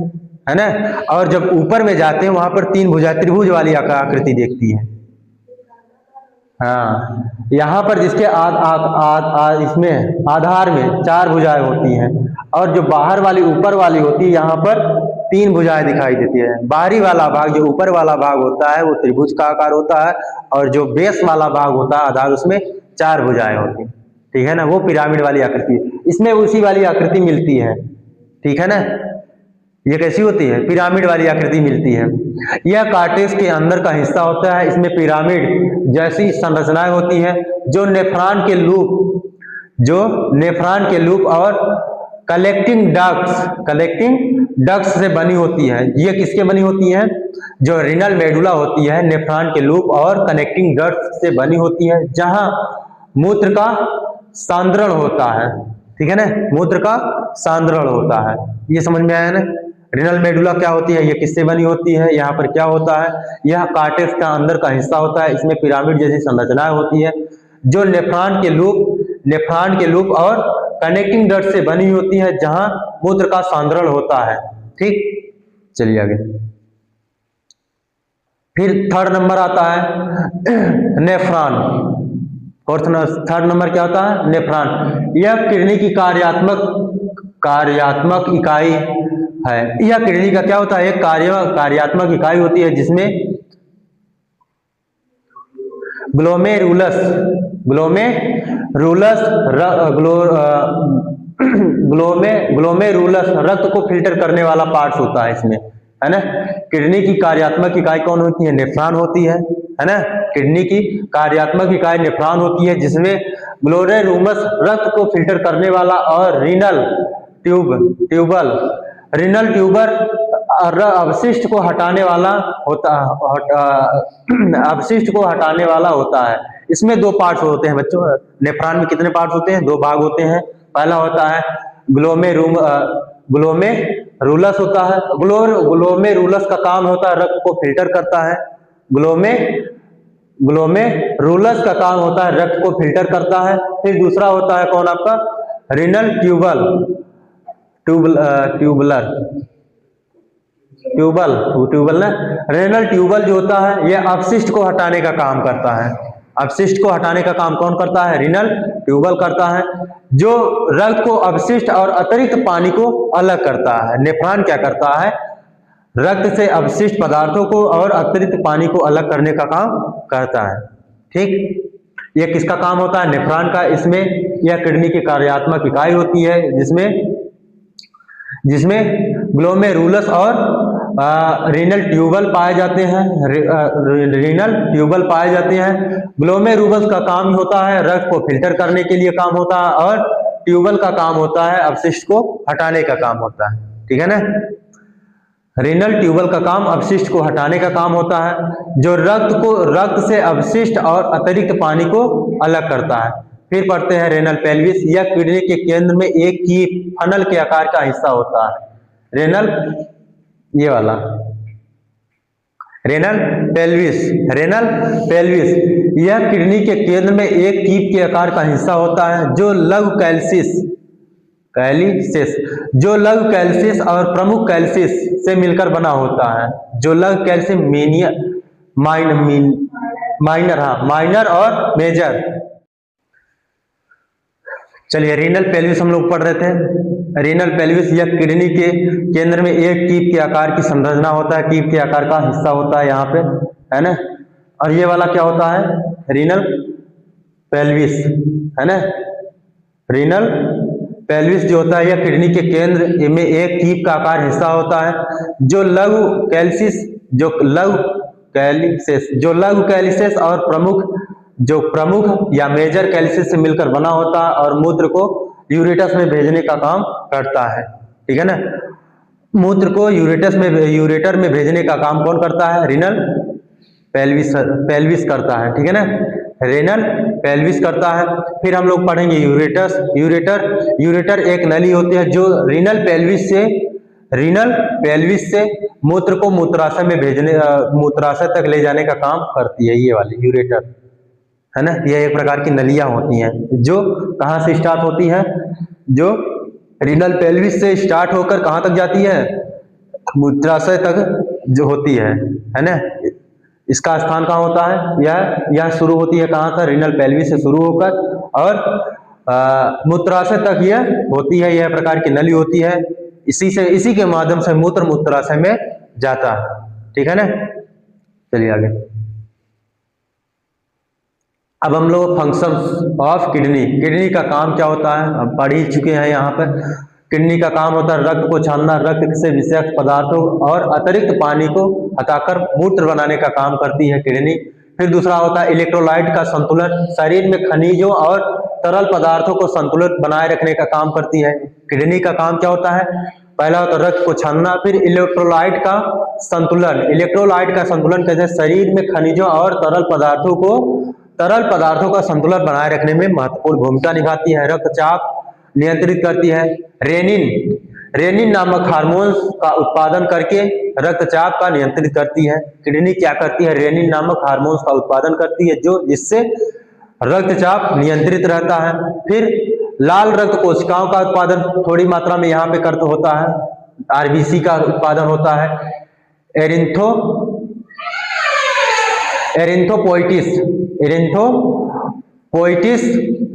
है ना, और जब ऊपर में जाते हैं वहां पर 3 भुजाएं, त्रिभुज वाली आकृति देखती है। हाँ, यहाँ पर जिसके इसमें आधार में 4 भुजाएं होती हैं और जो बाहर वाली ऊपर वाली होती है यहाँ पर 3 भुजाएं दिखाई देती है। बाहरी वाला भाग, जो ऊपर वाला भाग होता है वो त्रिभुज का आकार होता है और जो बेस वाला भाग होता है आधार, उसमें 4 भुजाएं होती हैं, ठीक है ना। वो पिरामिड वाली आकृति, इसमें उसी वाली आकृति मिलती है, ठीक है ना। ये कैसी होती है? पिरामिड वाली आकृति मिलती है। यह कार्टेक्स के अंदर का हिस्सा होता है। इसमें पिरामिड जैसी संरचनाएं होती हैं जो नेफ्रॉन के लूप और कलेक्टिंग डक्ट्स से बनी होती है। ये किसके बनी होती है? जो रिनल मेडुला होती है, नेफ्रॉन के लूप और कनेक्टिंग डक्ट्स से बनी होती है, जहां मूत्र का सांद्रण होता है, ठीक है ना, मूत्र का सांद्रण होता है। ये समझ में आया ना? रिनल मेडुला क्या होती है, ये किससे बनी होती है, यहाँ पर क्या होता है? यह कार्टेक्स का अंदर का हिस्सा होता है। इसमें पिरामिड जैसी संरचनाएं होती है जो नेफ्रॉन के लूप और कनेक्टिंग डक्ट से बनी होती है, जहां मूत्र का सांद्रण होता है, ठीक। चलिए आगे। फिर थर्ड नंबर आता है नेफ्रॉन। और थर्ड नंबर क्या होता है? नेफ्रॉन। यह किडनी की कार्यात्मक इकाई है। यह किडनी का क्या होता है? एक कार्यात्मक इकाई होती है जिसमें ग्लोमेरुलस रक्त को फिल्टर करने वाला पार्ट होता है इसमें, है ना। किडनी की कार्यात्मक इकाई कौन होती है? नेफ्रॉन होती है ना। किडनी की कार्यात्मक इकाई नेफ्रॉन होती है जिसमें ग्लोमेरुलस रक्त को फिल्टर करने वाला और रीनल ट्यूबर अवशिष्ट को हटाने वाला होता है। इसमें 2 पार्ट्स होते हैं बच्चों। नेफ्रॉन में कितने पार्ट्स होते हैं? 2 भाग होते हैं। पहला होता है ग्लोमेरुलस होता है। ग्लोमेरुलस का काम होता है रक्त को फिल्टर करता है। ग्लोमेरुलस का काम होता है रक्त को फिल्टर करता है। फिर दूसरा होता है कौन आपका? रीनल ट्यूबल ना। रेनल ट्यूबल जो होता है यह अपशिष्ट को हटाने का काम करता है। अपशिष्ट को हटाने का काम कौन करता है? रीनल ट्यूबल करता है, जो रक्त को अपशिष्ट और अतिरिक्त पानी को अलग करता है। नेफ्रॉन क्या करता है? रक्त से अपशिष्ट पदार्थों को और अतिरिक्त पानी को अलग करने का काम करता है, ठीक। यह किसका काम होता है? नेफ्रॉन का। इसमें यह किडनी की कार्यात्मक इकाई होती है जिसमें ग्लोमेरुलस और रीनल ट्यूबल पाए जाते हैं। ग्लोमेरुलस का काम होता है रक्त को फिल्टर करने के लिए काम होता है और ट्यूबल का काम होता है अपशिष्ट को हटाने का काम होता है, ठीक है ना। रीनल ट्यूबल का काम अपशिष्ट को हटाने का काम होता है, जो रक्त से अपशिष्ट और अतिरिक्त पानी को अलग करता है। फिर पढ़ते हैं रेनल पेल्विस। यह किडनी के केंद्र में एक की फनल के आकार का हिस्सा होता है। रेनल पेल्विस यह किडनी के केंद्र में एक कीप के आकार का हिस्सा होता है जो लघु कैल्सिस और प्रमुख कैल्सिस से मिलकर बना होता है। जो लघु कैल्सिस माइनर और मेजर। चलिए, रीनल पेल्विस हम लोग पढ़ रहे थे। रीनल पेल्विस यह किडनी के केंद्र में एक कीप के आकार की संरचना होता है, कीप के आकार का हिस्सा होता है यहाँ पे, है ना। और ये वाला क्या होता है? रीनल पेल्विस, है ना। रीनल पेल्विस जो होता है यह किडनी के केंद्र में एक कीप का आकार हिस्सा होता है जो लघु कैलिसेस और प्रमुख या मेजर कैलिसेस से मिलकर बना होता है और मूत्र को यूरेटस में भेजने का काम करता है। ठीक है ना। मूत्र को यूरेटर में भेजने का काम कौन करता है? रीनल पेल्विस करता है। ठीक है ना। रेनल पेल्विस करता है। फिर हम लोग पढ़ेंगे यूरेटर एक नली होती है जो रीनल पेल्विस से मूत्र को मूत्राशय तक ले जाने का काम करती है, ये वाली यूरेटर, है ना। ये एक प्रकार की नलियां होती हैं जो कहां से स्टार्ट होती है, जो रीनल पेल्विस से स्टार्ट होकर कहां तक जाती है? मूत्राशय तक जो होती है ना। इसका स्थान कहाँ होता है? यह शुरू होती है कहाँ से? रीनल पेल्विस से शुरू होकर और मूत्राशय तक यह होती है। यह प्रकार की नली होती है, इसी के माध्यम से मूत्र मूत्राशय में जाता है। ठीक है ना। चलिए आगे। अब हम लोग फंक्शन ऑफ किडनी का काम क्या होता है अब पढ़ ही चुके हैं। यहाँ पर किडनी का काम होता है रक्त को छानना, रक्त से विषाक्त पदार्थों और अतिरिक्त पानी को हटाकर मूत्र बनाने का काम करती है किडनी। फिर दूसरा होता है इलेक्ट्रोलाइट का संतुलन, शरीर में खनिजों और तरल पदार्थों को संतुलित बनाए रखने का काम करती है। किडनी का काम क्या होता है? पहला होता है रक्त को छानना, फिर इलेक्ट्रोलाइट का संतुलन कहते हैं शरीर में खनिजों और तरल पदार्थों का संतुलन बनाए रखने में महत्वपूर्ण भूमिका निभाती है। रक्तचाप नियंत्रित करती है। रेनिन नामक हार्मोन का उत्पादन करके रक्तचाप का नियंत्रित करती है। किडनी क्या करती है? रेनिन नामक हार्मोन का उत्पादन करती है जिससे रक्तचाप नियंत्रित रहता है। फिर लाल रक्त कोशिकाओं का उत्पादन थोड़ी मात्रा में यहाँ पे करता होता है, आरबीसी का उत्पादन होता है। एरिथ्रोपोइटिस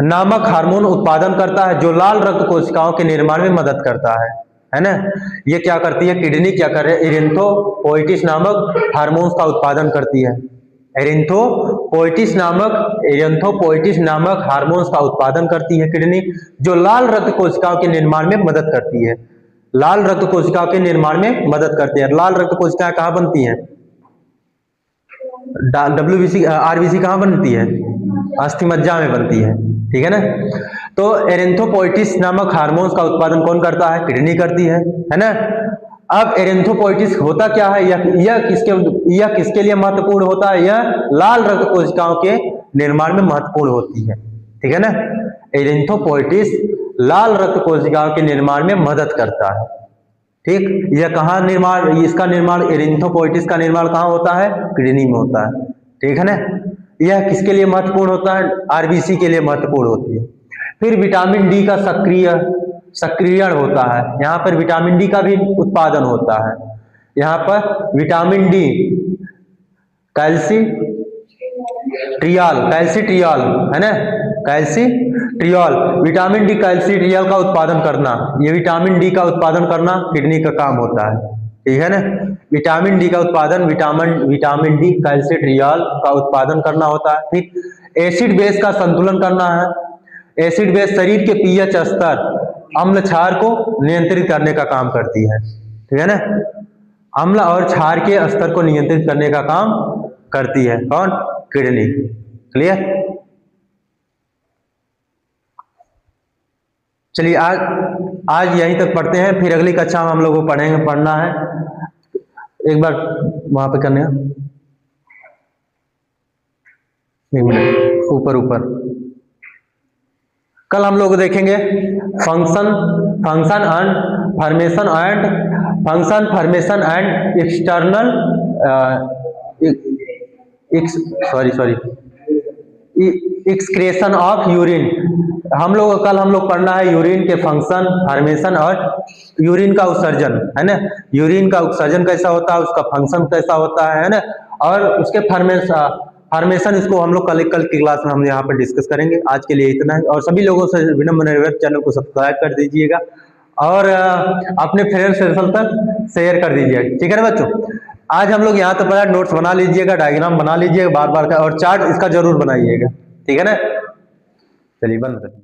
नामक हार्मोन उत्पादन करता है जो लाल रक्त कोशिकाओं के निर्माण में मदद करता है ना। ये क्या करती है? किडनी क्या कर रही है? एरिथ्रोपोइटिस नामक हार्मोन का उत्पादन करती है। एरिथ्रोपोइटिस नामक हार्मोन का उत्पादन करती है किडनी, जो लाल रक्त कोशिकाओं के निर्माण में मदद करती है। लाल रक्त कोशिकाओं के निर्माण में मदद करती है। लाल रक्त कोशिकाएं कहाँ बनती हैं? आरबीसी कहाँ बनती है? अस्थि मज्जा में बनती है। ठीक है ना। तो एरिथ्रोपोइटिस नामक हार्मोन का उत्पादन कौन करता है? किडनी करती है ना। अब एरिथ्रोपोइटिस होता क्या है? यह किसके लिए महत्वपूर्ण होता है? यह लाल रक्त कोशिकाओं के निर्माण में महत्वपूर्ण होती है। ठीक है ना। एरिथ्रोपोइटिस लाल रक्त कोशिकाओं के निर्माण में मदद करता है। ठीक। यह कहाँ निर्माण, इसका निर्माण एरिथ्रोपोइटिस का निर्माण कहाँ होता है? किडनी में होता है। ठीक है ना। यह किसके लिए महत्वपूर्ण होता है? आरबीसी के लिए महत्वपूर्ण होती है। फिर विटामिन डी का सक्रियण होता है। यहाँ पर विटामिन डी का भी उत्पादन होता है। यहाँ पर विटामिन डी कैल्सिट्रियल है ना, कैल्सिट्रियल, विटामिन डी कैल्सिट्रियल का उत्पादन करना, ये विटामिन डी का उत्पादन करना किडनी का काम होता है। ठीक है ना। विटामिन डी का उत्पादन विटामिन डी कैल्सिट्रियल का उत्पादन करना होता है। फिर एसिड बेस का संतुलन करना है। एसिड बेस शरीर के पीएच स्तर, अम्ल क्षार को नियंत्रित करने का काम करती है। ठीक है ना। अम्ल और क्षार के स्तर को नियंत्रित करने का काम करती है कौन? किडनी। क्लियर। चलिए आज यहीं तक पढ़ते हैं, फिर अगली कक्षा में हम लोग को पढ़ना है। एक बार वहां पे करने, एक मिनट, ऊपर कल हम लोग देखेंगे function formation and external excretion of urine. कल हम लोग पढ़ना है यूरिन के फंक्शन, फॉर्मेशन और यूरिन का उत्सर्जन, है ना। यूरिन का उत्सर्जन कैसा होता है, उसका फंक्शन कैसा होता है ना, और उसके फॉर्मेशन इसको हम लोग कल की क्लास में हम यहाँ पर डिस्कस करेंगे। आज के लिए इतना है, और सभी लोगों से विनम्र निवेदन, चैनल को सब्सक्राइब कर दीजिएगा और अपने फ्रेंड सर्कल तक शेयर कर दीजिएगा। ठीक है ना बच्चों। आज हम लोग यहाँ तक पढ़ा, नोट्स बना लीजिएगा, डायग्राम बना लीजिएगा बार बार का, और चार्ट इसका जरूर बनाइएगा। ठीक है ना। चलिए बंद कर।